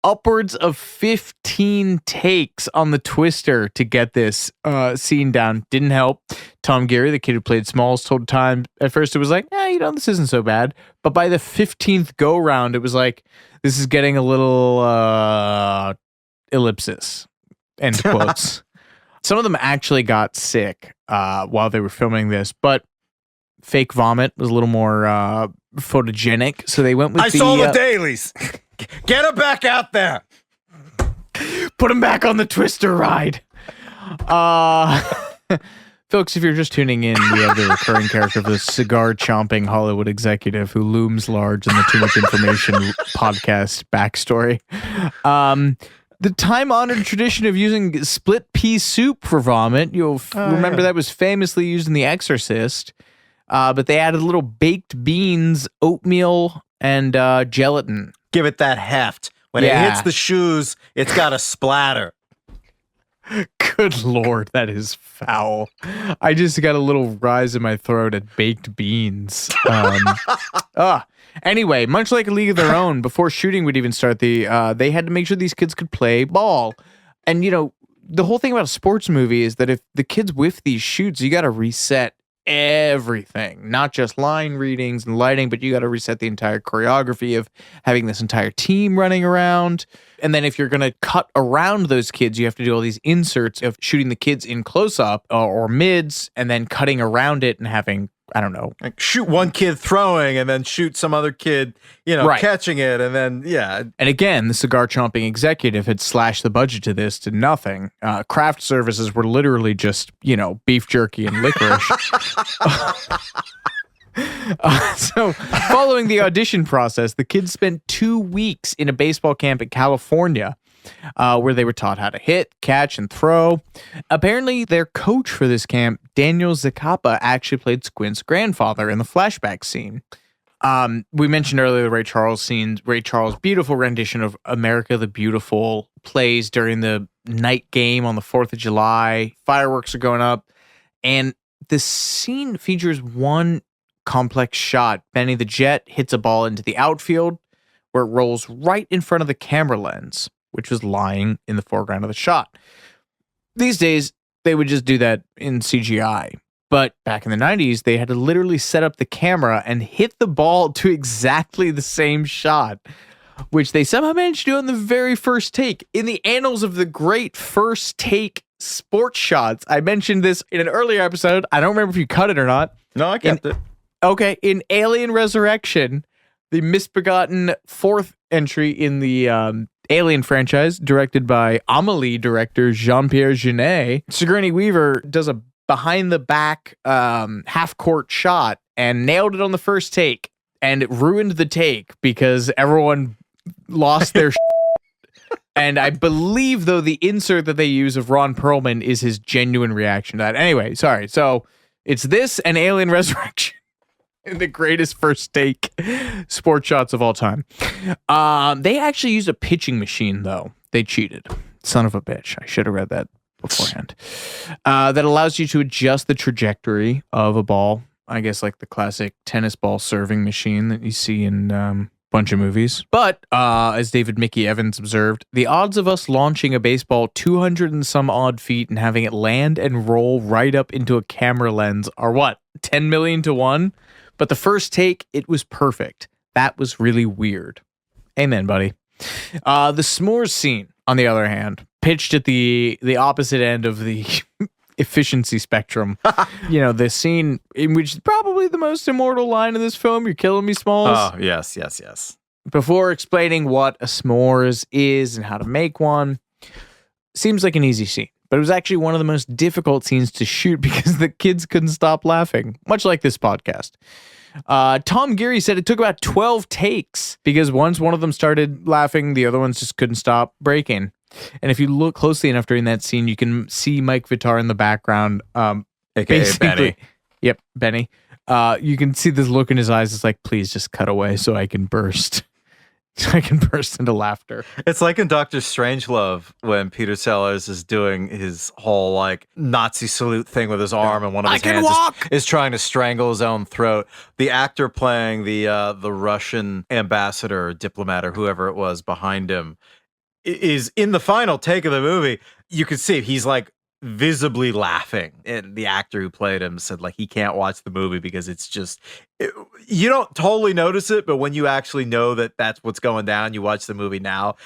Upwards of 15 takes on the twister to get this scene down. Didn't help. Tom Geary, the kid who played Smalls, told Time at first it was like, this isn't so bad. But by the 15th go round, it was like, this is getting a little ellipsis. End quotes. Some of them actually got sick while they were filming this, but fake vomit was a little more photogenic. So they went with I saw the dailies. Get him back out there. Put him back on the twister ride. Folks, if you're just tuning in, we have the recurring character of the cigar-chomping Hollywood executive who looms large in the Too Much Information podcast backstory. The time-honored tradition of using split pea soup for vomit, you'll remember that was famously used in The Exorcist, but they added little baked beans, oatmeal, and gelatin. Give it that heft. When it hits the shoes, it's got a splatter. Good Lord, that is foul. I just got a little rise in my throat at baked beans. Anyway, much like A League of Their Own, before shooting would even start, they had to make sure these kids could play ball. And, the whole thing about a sports movie is that if the kids whiff these shoots, you got to reset everything, not just line readings and lighting, but you got to reset the entire choreography of having this entire team running around. And then if you're going to cut around those kids, you have to do all these inserts of shooting the kids in close up or mids and then cutting around it and having, I don't know, like shoot one kid throwing and then shoot some other kid, catching it. And then, And again, the cigar chomping executive had slashed the budget to this to nothing. Craft services were literally just, beef jerky and licorice. So following the audition process, the kids spent 2 weeks in a baseball camp in California where they were taught how to hit, catch, and throw. Apparently, their coach for this camp, Daniel Zacapa, actually played Squint's grandfather in the flashback scene. We mentioned earlier the Ray Charles scenes. Ray Charles' beautiful rendition of America the Beautiful plays during the night game on the 4th of July. Fireworks are going up. And the scene features one complex shot. Benny the Jet hits a ball into the outfield where it rolls right in front of the camera lens, which was lying in the foreground of the shot. These days, they would just do that in CGI. But back in the 90s, they had to literally set up the camera and hit the ball to exactly the same shot, which they somehow managed to do on the very first take. In the annals of the great first take sports shots, I mentioned this in an earlier episode. I don't remember if you cut it or not. No, I kept it. Okay, in Alien Resurrection, the misbegotten fourth entry in the Alien franchise, directed by Amélie director Jean-Pierre Jeunet, Sigourney Weaver does a behind-the-back half-court shot and nailed it on the first take, and it ruined the take because everyone lost their And I believe, though, the insert that they use of Ron Perlman is his genuine reaction to that. Anyway, sorry. So it's this and Alien Resurrection. In the greatest first take sports shots of all time. They actually used a pitching machine, though. They cheated. Son of a bitch. I should have read that beforehand. That allows you to adjust the trajectory of a ball. I guess like the classic tennis ball serving machine that you see in a bunch of movies. But as David Mickey Evans observed, the odds of us launching a baseball 200 and some odd feet and having it land and roll right up into a camera lens are what? 10 million to 1? But the first take, it was perfect. That was really weird. Amen, buddy. The s'mores scene, on the other hand, pitched at the opposite end of the efficiency spectrum. The scene in which probably the most immortal line in this film, "You're killing me, Smalls." Oh, yes. before explaining what a s'mores is and how to make one. Seems like an easy scene, but it was actually one of the most difficult scenes to shoot because the kids couldn't stop laughing, much like this podcast. Tom Geary said it took about 12 takes because once one of them started laughing, the other ones just couldn't stop breaking. And if you look closely enough during that scene, you can see Mike Vitar in the background. AKA Benny. Yep, Benny. You can see this look in his eyes. It's like, please just cut away so I can burst. I can burst into laughter. It's like in Dr. Strangelove when Peter Sellers is doing his whole like Nazi salute thing with his arm and one of his hands is trying to strangle his own throat. The actor playing the Russian ambassador or diplomat or whoever it was behind him is in the final take of the movie. You can see he's like visibly laughing, and the actor who played him said like he can't watch the movie because it's just you don't totally notice it, but when you actually know that that's what's going down, you watch the movie now,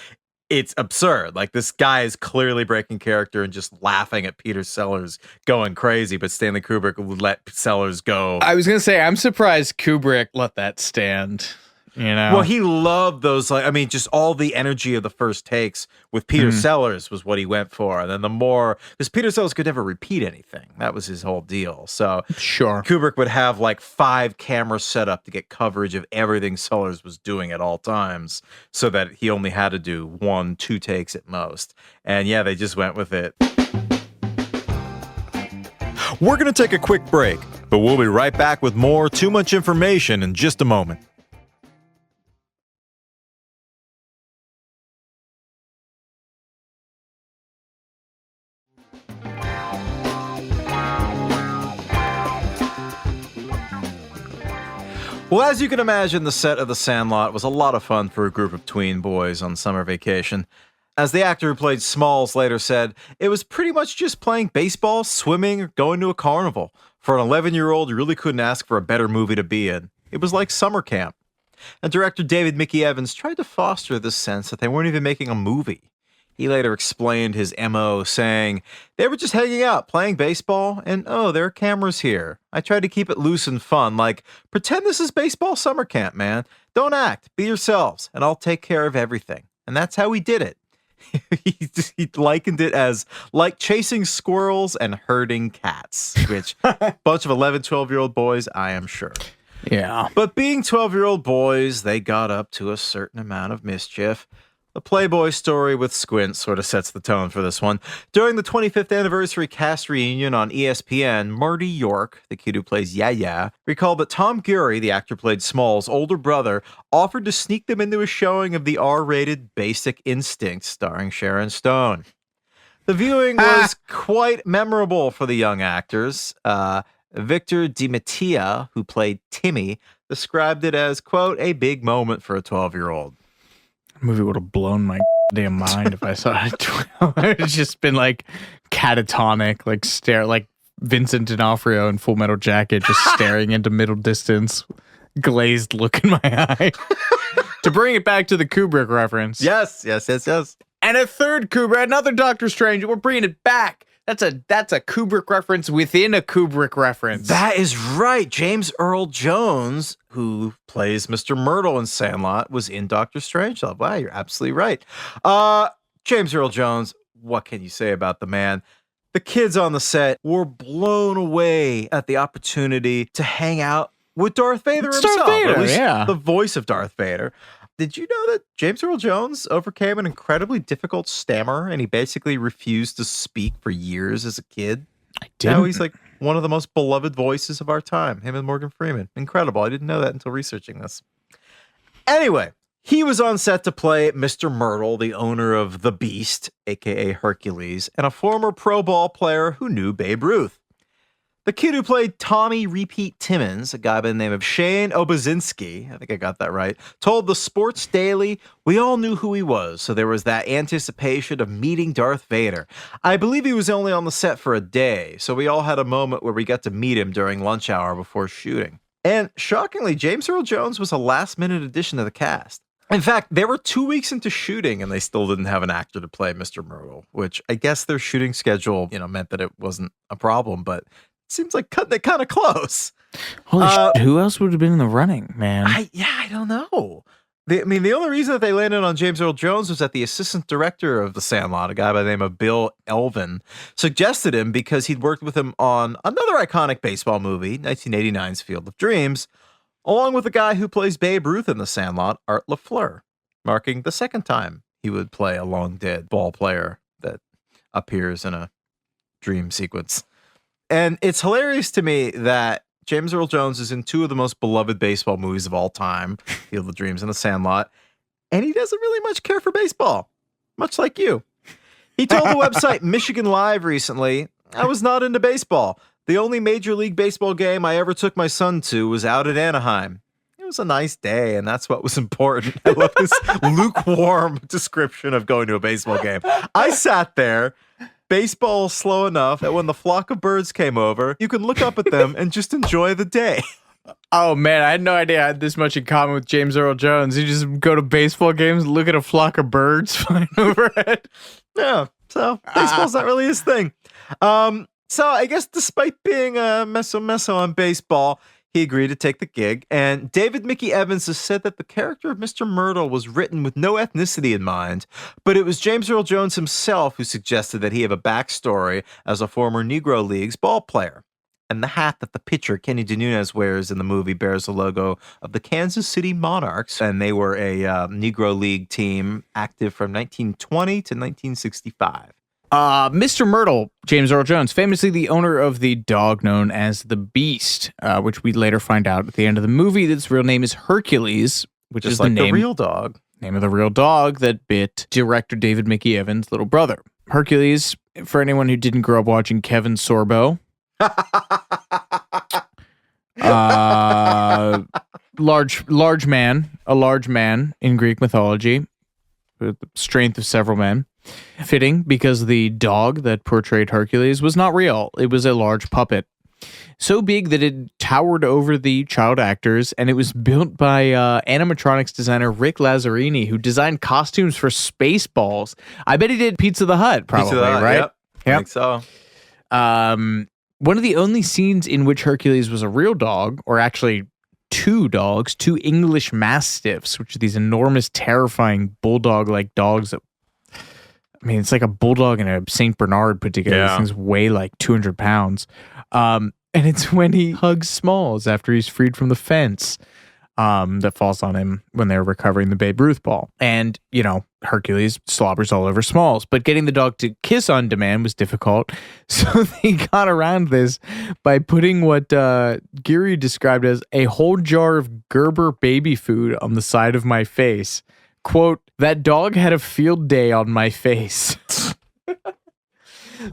it's absurd. Like this guy is clearly breaking character and just laughing at Peter Sellers going crazy, but Stanley Kubrick would let Sellers go. I was gonna say, I'm surprised Kubrick let that stand. You know, well, he loved those. Like, I mean, just all the energy of the first takes with Peter Sellers was what he went for. And then the more, because Peter Sellers could never repeat anything. That was his whole deal. So sure, Kubrick would have like 5 cameras set up to get coverage of everything Sellers was doing at all times, so that he only had to do 1-2 takes at most. And yeah, they just went with it. We're going to take a quick break, but we'll be right back with more Too Much Information in just a moment. Well, as you can imagine, the set of The Sandlot was a lot of fun for a group of tween boys on summer vacation. As the actor who played Smalls later said, it was pretty much just playing baseball, swimming, or going to a carnival. For an 11-year-old, you really couldn't ask for a better movie to be in. It was like summer camp. And director David Mickey Evans tried to foster this sense that they weren't even making a movie. He later explained his MO, saying, they were just hanging out, playing baseball, and oh, there are cameras here. I tried to keep it loose and fun, like, pretend this is baseball summer camp, man. Don't act, be yourselves, and I'll take care of everything. And that's how we did it. He likened it as like chasing squirrels and herding cats, which a bunch of 11, 12-year-old boys, I am sure. Yeah. But being 12-year-old boys, they got up to a certain amount of mischief. The Playboy story with Squints sort of sets the tone for this one. During the 25th anniversary cast reunion on ESPN, Marty York, the kid who plays Yaya, recalled that Tom Geary, the actor who played Small's older brother, offered to sneak them into a showing of the R-rated Basic Instinct starring Sharon Stone. The viewing was quite memorable for the young actors. Victor DiMattia, who played Timmy, described it as, quote, a big moment for a 12-year-old. Movie would have blown my damn mind if I saw it. It's just been like catatonic, like Vincent D'Onofrio in Full Metal Jacket, just staring into middle distance, glazed look in my eye. To bring it back to the Kubrick reference. Yes. And a third Kubrick, another Doctor Strange. We're bringing it back. That's a Kubrick reference within a Kubrick reference. That is right. James Earl Jones, who plays Mr. Myrtle in Sandlot, was in Doctor Strangelove. Wow, you're absolutely right. James Earl Jones, what can you say about the man? The kids on the set were blown away at the opportunity to hang out with Darth Vader himself. Darth Vader, at least yeah. the voice of Darth Vader. Did you know that James Earl Jones overcame an incredibly difficult stammer and he basically refused to speak for years as a kid? I didn't. Now he's like one of the most beloved voices of our time, him and Morgan Freeman. Incredible. I didn't know that until researching this. Anyway, he was on set to play Mr. Myrtle, the owner of The Beast, a.k.a. Hercules, and a former pro ball player who knew Babe Ruth. The kid who played Tommy Repeat Timmons, a guy by the name of Shane Obazinski, I think I got that right, told the Sports Daily, we all knew who he was, so there was that anticipation of meeting Darth Vader. I believe he was only on the set for a day, so we all had a moment where we got to meet him during lunch hour before shooting. And shockingly, James Earl Jones was a last-minute addition to the cast. In fact, they were 2 weeks into shooting and they still didn't have an actor to play Mr. Myrtle, which I guess their shooting schedule, meant that it wasn't a problem, but seems like cutting it kind of close. Holy shit, who else would have been in the running, man? I don't know. The only reason that they landed on James Earl Jones was that the assistant director of The Sandlot, a guy by the name of Bill Elvin, suggested him because he'd worked with him on another iconic baseball movie, 1989's Field of Dreams, along with the guy who plays Babe Ruth in The Sandlot, Art LaFleur, marking the second time he would play a long-dead ball player that appears in a dream sequence. And it's hilarious to me that James Earl Jones is in two of the most beloved baseball movies of all time, Field of Dreams and The Sandlot, and he doesn't really much care for baseball, much like you. He told the website Michigan Live recently, "I was not into baseball. The only Major League Baseball game I ever took my son to was out at Anaheim. It was a nice day, and that's what was important." I love this lukewarm description of going to a baseball game. I sat there. Baseball slow enough that when the flock of birds came over, you could look up at them and just enjoy the day. Oh, man, I had no idea I had this much in common with James Earl Jones. You just go to baseball games, look at a flock of birds flying overhead. Yeah, so baseball's not really his thing. So I guess despite being a meso on baseball, he agreed to take the gig, and David Mickey Evans has said that the character of Mr. Myrtle was written with no ethnicity in mind, but it was James Earl Jones himself who suggested that he have a backstory as a former Negro Leagues ball player. And the hat that the pitcher, Kenny DeNunez, wears in the movie bears the logo of the Kansas City Monarchs, and they were a Negro League team active from 1920 to 1965. Mr. Myrtle, James Earl Jones, famously the owner of the dog known as the Beast, which we later find out at the end of the movie that its real name is Hercules, which Just is like the name, real dog. Name of the real dog that bit director David Mickey Evans' little brother. Hercules, for anyone who didn't grow up watching Kevin Sorbo, large man in Greek mythology, with the strength of several men. Fitting because the dog that portrayed Hercules was not real. It was a large puppet. So big that it towered over the child actors, and it was built by animatronics designer Rick Lazzarini, who designed costumes for Spaceballs. I bet he did Pizza the Hut, probably, Pizza the Hut, right? Yep. I think so. One of the only scenes in which Hercules was a real dog, or actually two dogs, two English Mastiffs, which are these enormous, terrifying bulldog-like dogs that, I mean, it's like a bulldog and a Saint Bernard put together. Yeah. These things weigh like 200 pounds. And it's when he hugs Smalls after he's freed from the fence that falls on him when they're recovering the Babe Ruth ball. And, you know, Hercules slobbers all over Smalls. But getting the dog to kiss on demand was difficult. So they got around this by putting what Geary described as a whole jar of Gerber baby food on the side of my face. Quote, "That dog had a field day on my face."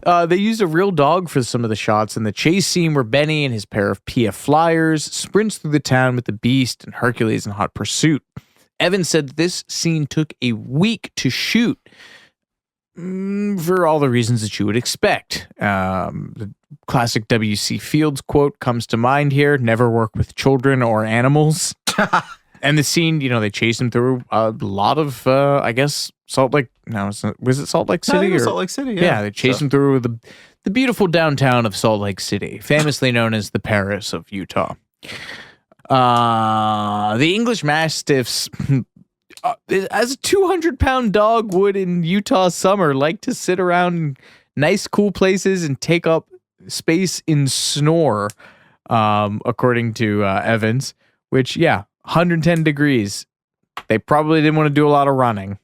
They used a real dog for some of the shots in the chase scene where Benny and his pair of PF Flyers sprints through the town with the Beast and Hercules in hot pursuit. Evans said this scene took a week to shoot for all the reasons that you would expect. The classic W.C. Fields quote comes to mind here: "Never work with children or animals." And the scene, you know, they chase him through a lot of, I guess, Salt Lake. No, was it Salt Lake City? No, Salt Lake City, yeah. Yeah, they chase him through the beautiful downtown of Salt Lake City, famously known as the Paris of Utah. The English Mastiffs, as a 200-pound dog would in Utah summer, like to sit around nice, cool places and take up space in snore, according to Evans, which, yeah, 110 degrees. They probably didn't want to do a lot of running.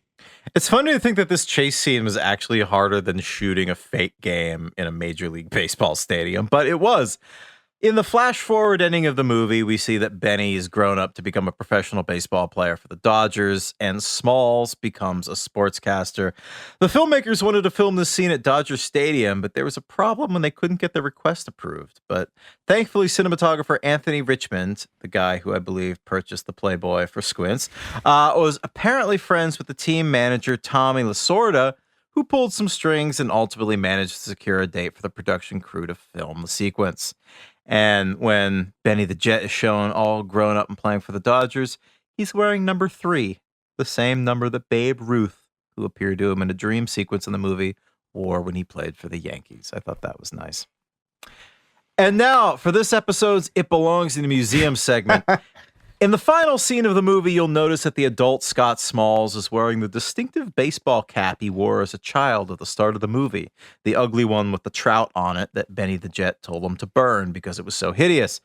It's funny to think that this chase scene was actually harder than shooting a fake game in a Major League Baseball stadium, but it was. In the flash forward ending of the movie, we see that Benny has grown up to become a professional baseball player for the Dodgers, and Smalls becomes a sportscaster. The filmmakers wanted to film this scene at Dodger Stadium, but there was a problem when they couldn't get the request approved. But thankfully, cinematographer Anthony Richmond, the guy who I believe purchased the Playboy for Squints, was apparently friends with the team manager Tommy Lasorda, who pulled some strings and ultimately managed to secure a date for the production crew to film the sequence. And when Benny the Jet is shown all grown up and playing for the Dodgers, he's wearing number 3, the same number that Babe Ruth, who appeared to him in a dream sequence in the movie, wore when he played for the Yankees. I thought that was nice. And now, for this episode's It Belongs in the Museum segment, In the final scene of the movie, you'll notice that the adult Scott Smalls is wearing the distinctive baseball cap he wore as a child at the start of the movie, the ugly one with the trout on it that Benny the Jet told him to burn because it was so hideous.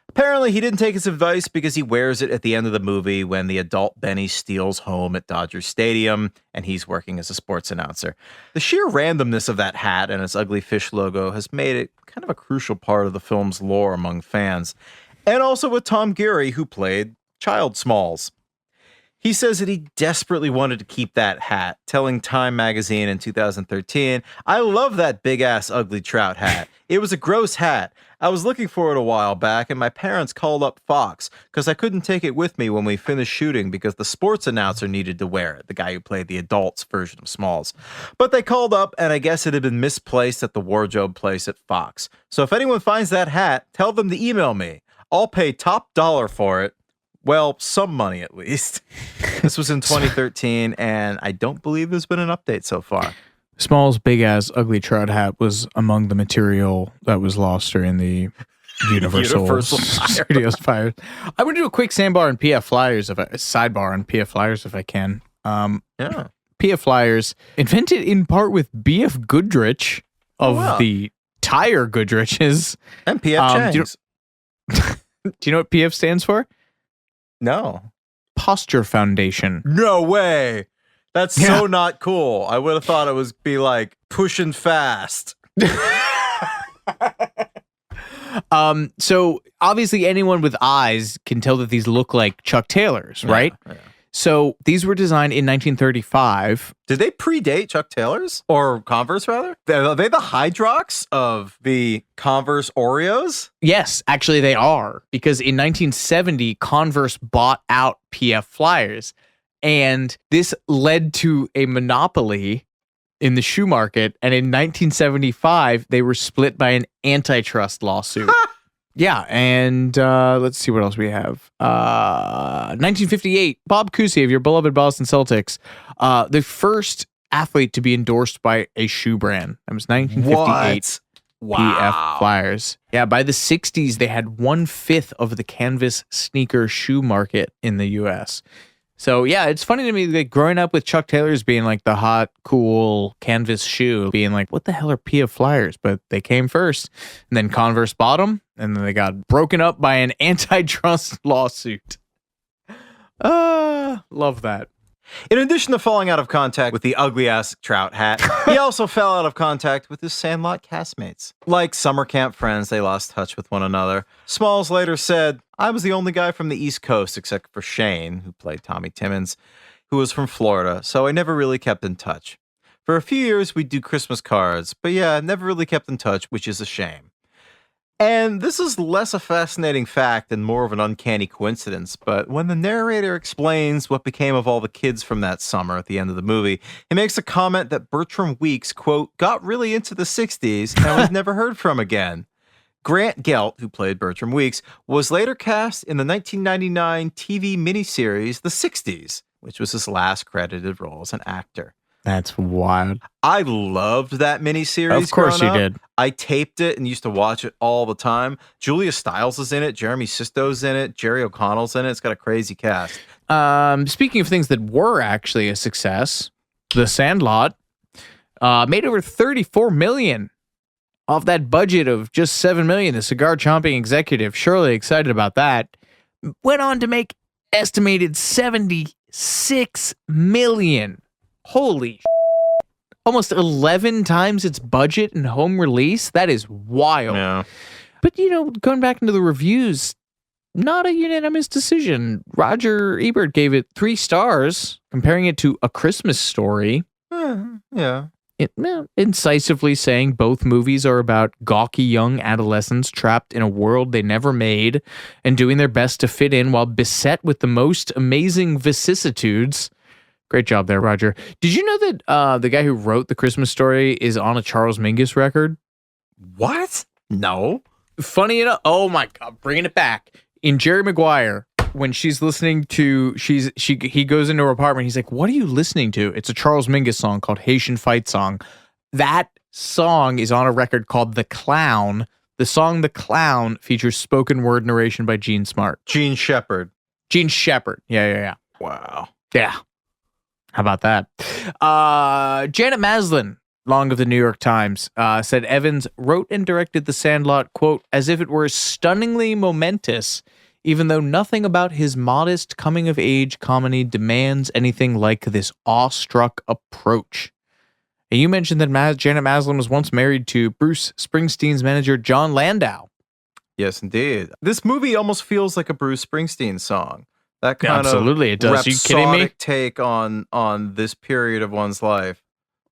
Apparently, he didn't take his advice because he wears it at the end of the movie when the adult Benny steals home at Dodger Stadium and he's working as a sports announcer. The sheer randomness of that hat and its ugly fish logo has made it kind of a crucial part of the film's lore among fans. And also with Tom Geary, who played Child Smalls. He says that he desperately wanted to keep that hat, telling Time magazine in 2013, "I love that big-ass ugly trout hat. It was a gross hat. I was looking for it a while back, and my parents called up Fox because I couldn't take it with me when we finished shooting because the sports announcer needed to wear it," the guy who played the adult's version of Smalls. "But they called up, and I guess it had been misplaced at the wardrobe place at Fox. So if anyone finds that hat, tell them to email me. I'll pay top dollar for it. Well, some money at least." This was in 2013, and I don't believe there's been an update so far. Small's big-ass ugly trout hat was among the material that was lost during the Universal Studios fires. I would do a quick sidebar on PF Flyers if I can. Yeah. PF Flyers, invented in part with BF Goodrich of the Tire Goodriches. And PF Chang's. Do you know what PF stands for? No. Posture Foundation. No way. That's so not cool. I would have thought it was be like pushing fast. So obviously anyone with eyes can tell that these look like Chuck Taylors, right? Yeah. So these were designed in 1935. Did they predate Chuck Taylor's? Or Converse, rather? Are they the Hydrox of the Converse Oreos? Yes, actually they are. Because in 1970, Converse bought out PF Flyers. And this led to a monopoly in the shoe market. And in 1975, they were split by an antitrust lawsuit. Yeah, and let's see what else we have. 1958, Bob Cousy of your beloved Boston Celtics, the first athlete to be endorsed by a shoe brand. That was 1958. What? PF Flyers. Yeah, by the 60s, they had 1/5 of the canvas sneaker shoe market in the U.S. So yeah, it's funny to me that growing up with Chuck Taylor's being like the hot, cool canvas shoe, being like, what the hell are PF Flyers? But they came first. And then Converse bought them, and then they got broken up by an antitrust lawsuit. Love that. In addition to falling out of contact with the ugly-ass trout hat, he also fell out of contact with his Sandlot castmates. Like summer camp friends, they lost touch with one another. Smalls later said, "I was the only guy from the East Coast, except for Shane, who played Tommy Timmons, who was from Florida, so I never really kept in touch. For a few years, we'd do Christmas cards, but yeah, never really kept in touch, which is a shame." And this is less a fascinating fact and more of an uncanny coincidence, but when the narrator explains what became of all the kids from that summer at the end of the movie, he makes a comment that Bertram Weeks, quote, "got really into the 60s and was never heard from again." Grant Gelt, who played Bertram Weeks, was later cast in the 1999 TV miniseries The 60s, which was his last credited role as an actor. That's wild. I loved that miniseries. Of course you did. I taped it and used to watch it all the time. Julia Stiles is in it. Jeremy Sisto's in it. Jerry O'Connell's in it. It's got a crazy cast. Speaking of things that were actually a success, The Sandlot made over $34 million off that budget of just $7 million. The cigar chomping executive, surely excited about that, went on to make estimated $76 million. Holy almost 11 times its budget and home release. That is wild. Yeah. But, going back into the reviews, not a unanimous decision. Roger Ebert gave it 3 stars, comparing it to A Christmas Story. Yeah. Incisively saying both movies are about gawky young adolescents trapped in a world they never made and doing their best to fit in while beset with the most amazing vicissitudes. Great job there, Roger. Did you know that the guy who wrote The Christmas Story is on a Charles Mingus record? What? No. Funny enough. Oh my God, bringing it back. In Jerry Maguire, when she's listening to, he goes into her apartment. He's like, "What are you listening to?" It's a Charles Mingus song called Haitian Fight Song. That song is on a record called The Clown. The song The Clown features spoken word narration by Gene Smart. Gene Shepard. Gene Shepard. Yeah. Wow. Yeah. How about that? Janet Maslin, long of the New York Times, said Evans wrote and directed The Sandlot, quote, as if it were stunningly momentous, even though nothing about his modest coming-of-age comedy demands anything like this awestruck approach. And you mentioned that Janet Maslin was once married to Bruce Springsteen's manager, John Landau. Yes, indeed. This movie almost feels like a Bruce Springsteen song. That kind absolutely, of it does. Are you kidding me? take on this period of one's life.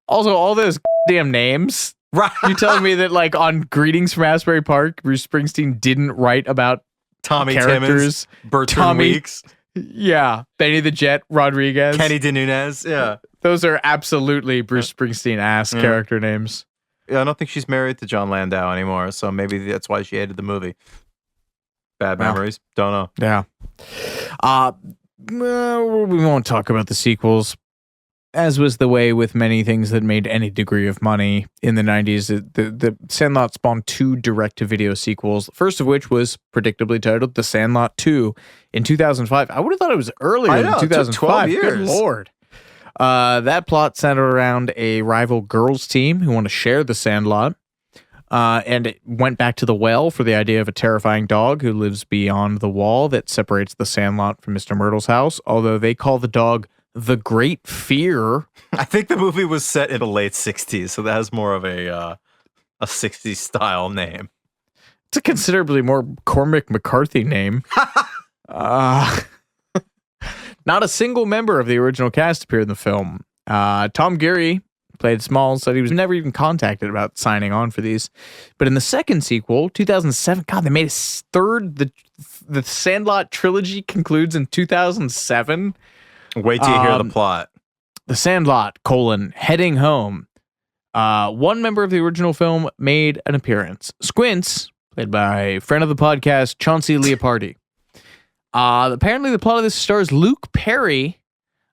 Also, all those damn names. Right. You telling me that, like, on Greetings from Asbury Park, Bruce Springsteen didn't write about Tommy characters? Timmons, Bertrand Weeks. Yeah. Benny the Jet Rodriguez. Kenny De Nunez. Yeah. Those are absolutely Bruce Springsteen-ass character names. Yeah, I don't think she's married to John Landau anymore, so maybe that's why she hated the movie. Bad memories. Don't know. Yeah. We won't talk about the sequels. As was the way with many things that made any degree of money in the 90s, the Sandlot spawned 2 direct-to-video sequels, the first of which was predictably titled The Sandlot 2 in 2005. I would have thought it was earlier than 2005. It took 12 years. Good Lord. That plot centered around a rival girls team who want to share the Sandlot. And it went back to the well for the idea of a terrifying dog who lives beyond the wall that separates the Sandlot from Mr. Myrtle's house, although they call the dog the Great Fear. I think the movie was set in the late 60s, so that has more of a 60s style name. It's a considerably more Cormac McCarthy name. Not a single member of the original cast appeared in the film. Tom Geary played Smalls, said he was never even contacted about signing on for these. But in the second sequel, 2007, God, they made a third. The Sandlot trilogy concludes in 2007. Wait till you hear the plot. The Sandlot, heading home. One member of the original film made an appearance. Squints, played by a friend of the podcast, Chauncey Leopardi. Apparently the plot of this stars Luke Perry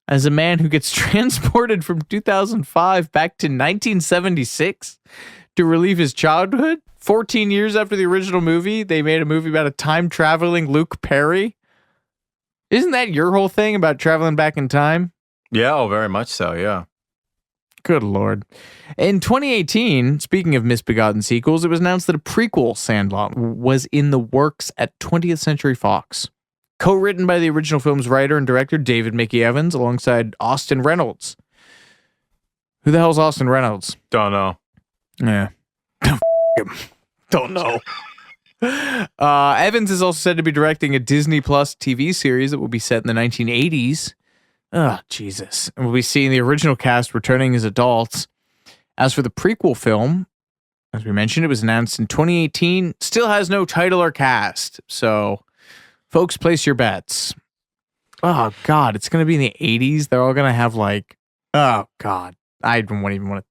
as a man who gets transported from 2005 back to 1976 to relive his childhood. 14 years after the original movie, they made a movie about a time-traveling Luke Perry. Isn't that your whole thing about traveling back in time? Yeah, very much so, yeah. Good Lord. In 2018, speaking of misbegotten sequels, it was announced that a prequel, Sandlot, was in the works at 20th Century Fox. Co-written by the original film's writer and director, David Mickey Evans, alongside Austin Reynolds. Who the hell's Austin Reynolds? Don't know. Yeah. Don't know. Evans is also said to be directing a Disney Plus TV series that will be set in the 1980s. Oh, Jesus. And we'll be seeing the original cast returning as adults. As for the prequel film, as we mentioned, it was announced in 2018. Still has no title or cast. So, folks, place your bets. Oh, God. It's going to be in the 80s. They're all going to have oh, God. I don't even want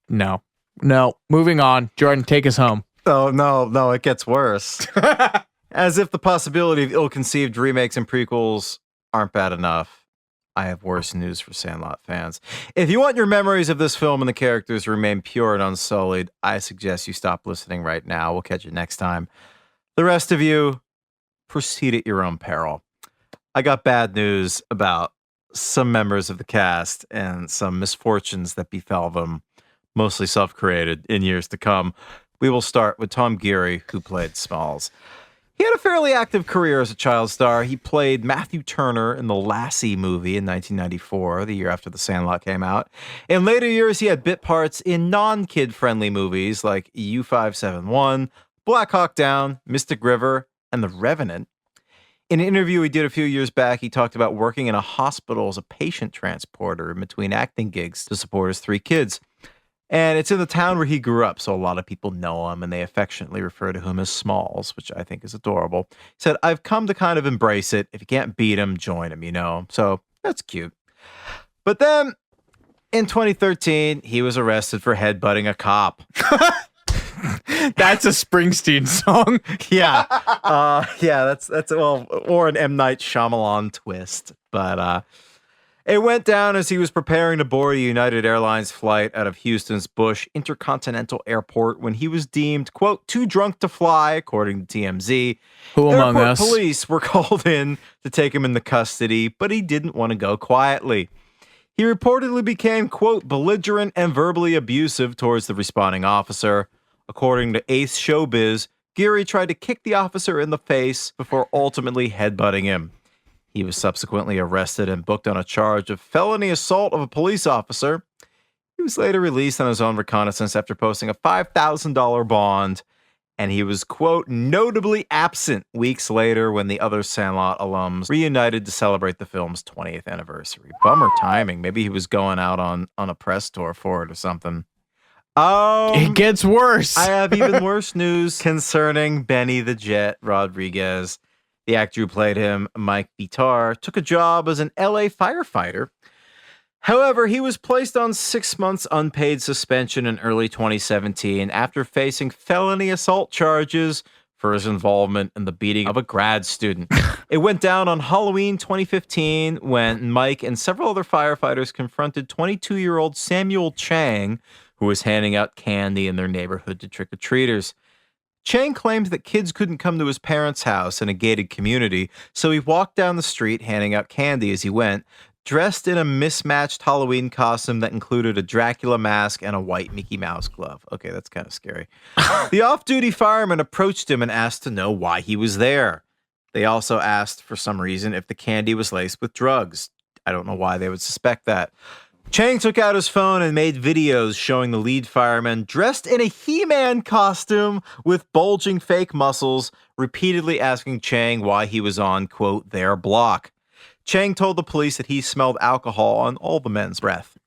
to. No. Moving on. Jordan, take us home. Oh, no, it gets worse. As if the possibility of ill-conceived remakes and prequels aren't bad enough, I have worse news for Sandlot fans. If you want your memories of this film and the characters to remain pure and unsullied, I suggest you stop listening right now. We'll catch you next time. The rest of you, proceed at your own peril. I got bad news about some members of the cast and some misfortunes that befell them, mostly self-created, in years to come. We will start with Tom Geary, who played Smalls. He had a fairly active career as a child star. He played Matthew Turner in the Lassie movie in 1994, the year after The Sandlot came out. In later years, he had bit parts in non-kid-friendly movies like EU571, Black Hawk Down, Mystic River, and The Revenant. In an interview he did a few years back, he talked about working in a hospital as a patient transporter in between acting gigs to support his 3 kids. And it's in the town where he grew up, so a lot of people know him, and they affectionately refer to him as Smalls, which I think is adorable. He said, I've come to kind of embrace it. If you can't beat him, join him, So that's cute. But then, in 2013, he was arrested for headbutting a cop. That's a Springsteen song. Yeah. That's or an M. Night Shyamalan twist. But It went down as he was preparing to board a United Airlines flight out of Houston's Bush Intercontinental Airport when he was deemed, quote, too drunk to fly, according to TMZ. Who among Airport us? police were called in to take him into custody, but he didn't want to go quietly. He reportedly became, quote, belligerent and verbally abusive towards the responding officer. According to Ace Showbiz, Geary tried to kick the officer in the face before ultimately headbutting him. He was subsequently arrested and booked on a charge of felony assault of a police officer. He was later released on his own reconnaissance after posting a $5,000 bond, and he was, quote, notably absent weeks later when the other Sandlot alums reunited to celebrate the film's 20th anniversary. Bummer timing. Maybe he was going out on a press tour for it or something. It gets worse. I have even worse news concerning Benny the Jet Rodriguez. The actor who played him, Mike Vitar, took a job as an LA firefighter. However, he was placed on 6 months unpaid suspension in early 2017 after facing felony assault charges for his involvement in the beating of a grad student. It went down on Halloween 2015 when Mike and several other firefighters confronted 22-year-old Samuel Chang, who was handing out candy in their neighborhood to trick-or-treaters. Chang claimed that kids couldn't come to his parents' house in a gated community, so he walked down the street handing out candy as he went, dressed in a mismatched Halloween costume that included a Dracula mask and a white Mickey Mouse glove. Okay, that's kind of scary. The off-duty fireman approached him and asked to know why he was there. They also asked, for some reason, if the candy was laced with drugs. I don't know why they would suspect that. Chang took out his phone and made videos showing the lead fireman dressed in a He-Man costume with bulging fake muscles, repeatedly asking Chang why he was on, quote, their block. Chang told the police that he smelled alcohol on all the men's breath.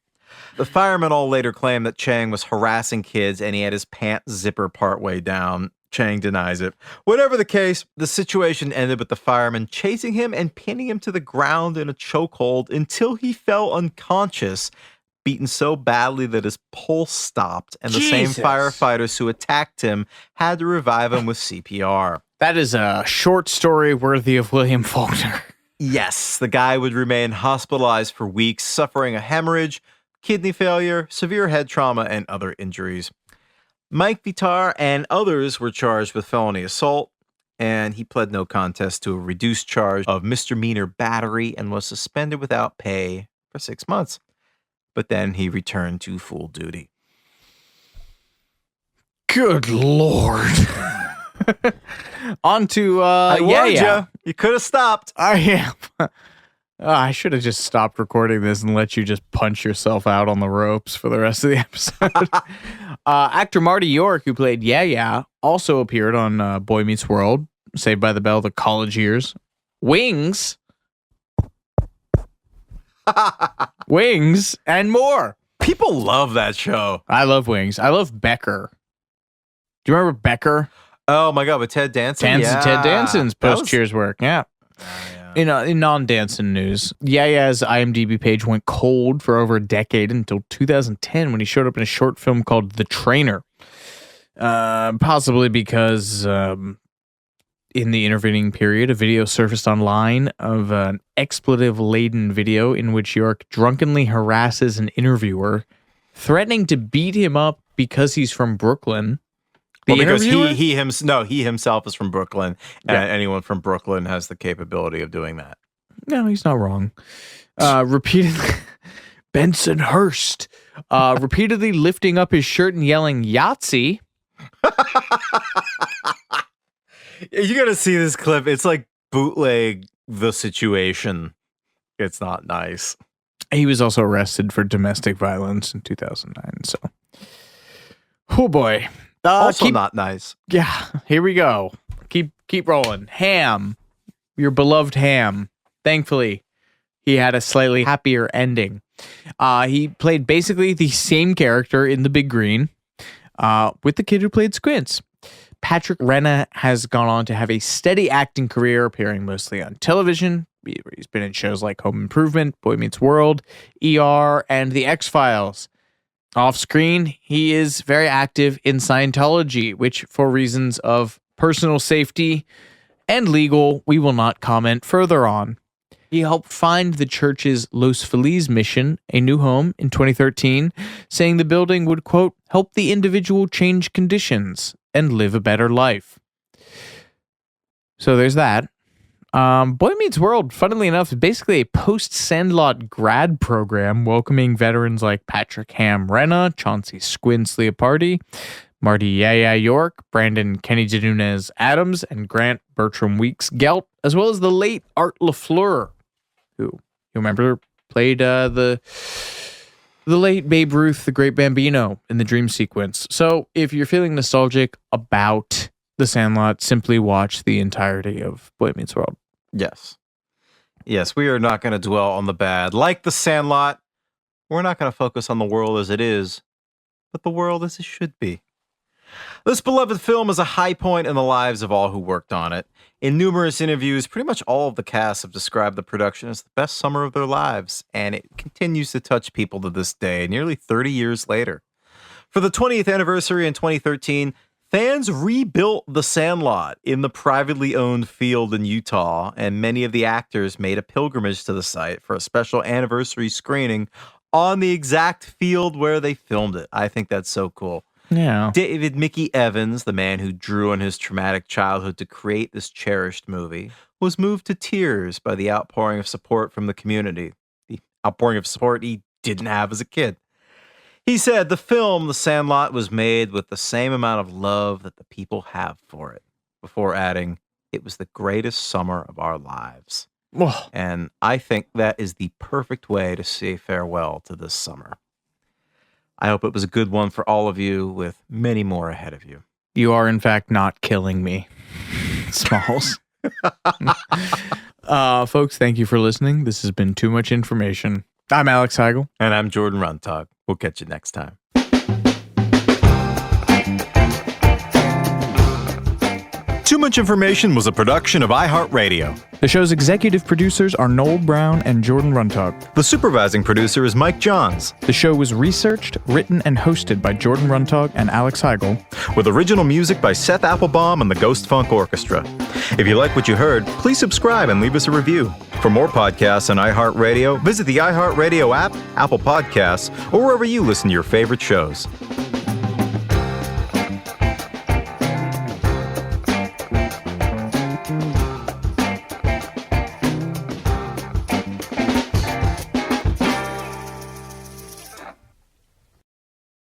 The firemen all later claimed that Chang was harassing kids and he had his pants zipper partway down. Chang denies it. Whatever the case, the situation ended with the fireman chasing him and pinning him to the ground in a chokehold until he fell unconscious, beaten so badly that his pulse stopped, and the same firefighters who attacked him had to revive him with CPR. That is a short story worthy of William Faulkner. Yes, the guy would remain hospitalized for weeks, suffering a hemorrhage, kidney failure, severe head trauma, and other injuries. Mike Vitar and others were charged with felony assault, and he pled no contest to a reduced charge of misdemeanor battery and was suspended without pay for 6 months. But then he returned to full duty. Good Lord. On to, I warned you. You could have stopped. I am. I should have just stopped recording this and let you just punch yourself out on the ropes for the rest of the episode. Actor Marty York, who played Yeah, also appeared on Boy Meets World, Saved by the Bell, The College Years, Wings, Wings, and more. People love that show. I love Wings. I love Becker. Do you remember Becker? Oh my God, with Ted Danson? Ted Danson's post-Cheers work, yeah. In non-Danson news, Yaya's IMDb page went cold for over a decade until 2010 when he showed up in a short film called The Trainer. Possibly because in the intervening period, a video surfaced online of an expletive-laden video in which York drunkenly harasses an interviewer, threatening to beat him up because he's from Brooklyn. Because he himself is from Brooklyn, and anyone from Brooklyn has the capability of doing that. No, he's not wrong. Repeatedly, Benson Hurst, repeatedly lifting up his shirt and yelling Yahtzee. You got to see this clip. It's like bootleg The Situation. It's not nice. He was also arrested for domestic violence in 2009. So, oh boy. Not nice. Yeah, here we go. Keep rolling. Ham, your beloved Ham. Thankfully, he had a slightly happier ending. He played basically the same character in The Big Green with the kid who played Squints. Patrick Renna has gone on to have a steady acting career, appearing mostly on television. He's been in shows like Home Improvement, Boy Meets World, ER, and The X-Files. Off screen, he is very active in Scientology, which, for reasons of personal safety and legal, we will not comment further on. He helped find the church's Los Feliz mission a new home in 2013, saying the building would, quote, help the individual change conditions and live a better life. So there's that. Boy Meets World, funnily enough, is basically a post-Sandlot grad program welcoming veterans like Patrick Ham-Renna, Chauncey Squints Leopardi, Marty Yaya York, Brandon Kenny Janunez Adams, and Grant Bertram Weeks Gelt, as well as the late Art LaFleur, who you remember played the late Babe Ruth, the Great Bambino in the Dream Sequence. So if you're feeling nostalgic about The Sandlot, simply watch the entirety of Boy Meets World. Yes. Yes, we are not going to dwell on the bad. Like The Sandlot, we're not going to focus on the world as it is, but the world as it should be. This beloved film is a high point in the lives of all who worked on it. In numerous interviews, pretty much all of the cast have described the production as the best summer of their lives, and it continues to touch people to this day, nearly 30 years later. For the 20th anniversary in 2013, fans rebuilt The Sandlot in the privately owned field in Utah, and many of the actors made a pilgrimage to the site for a special anniversary screening on the exact field where they filmed it. I think that's so cool. Yeah. David Mickey Evans, the man who drew on his traumatic childhood to create this cherished movie, was moved to tears by the outpouring of support from the community. The outpouring of support he didn't have as a kid. He said the film, The Sandlot, was made with the same amount of love that the people have for it, before adding, it was the greatest summer of our lives. Oh. And I think that is the perfect way to say farewell to this summer. I hope it was a good one for all of you, with many more ahead of you. You are, in fact, not killing me, Smalls. Folks, thank you for listening. This has been Too Much Information. I'm Alex Heigl. And I'm Jordan Runtagh. We'll catch you next time. Too Much Information was a production of iHeartRadio. The show's executive producers are Noel Brown and Jordan Runtagh. The supervising producer is Mike Johns. The show was researched, written, and hosted by Jordan Runtagh and Alex Heigl, with original music by Seth Applebaum and the Ghost Funk Orchestra. If you like what you heard, please subscribe and leave us a review. For more podcasts on iHeartRadio, visit the iHeartRadio app, Apple Podcasts, or wherever you listen to your favorite shows.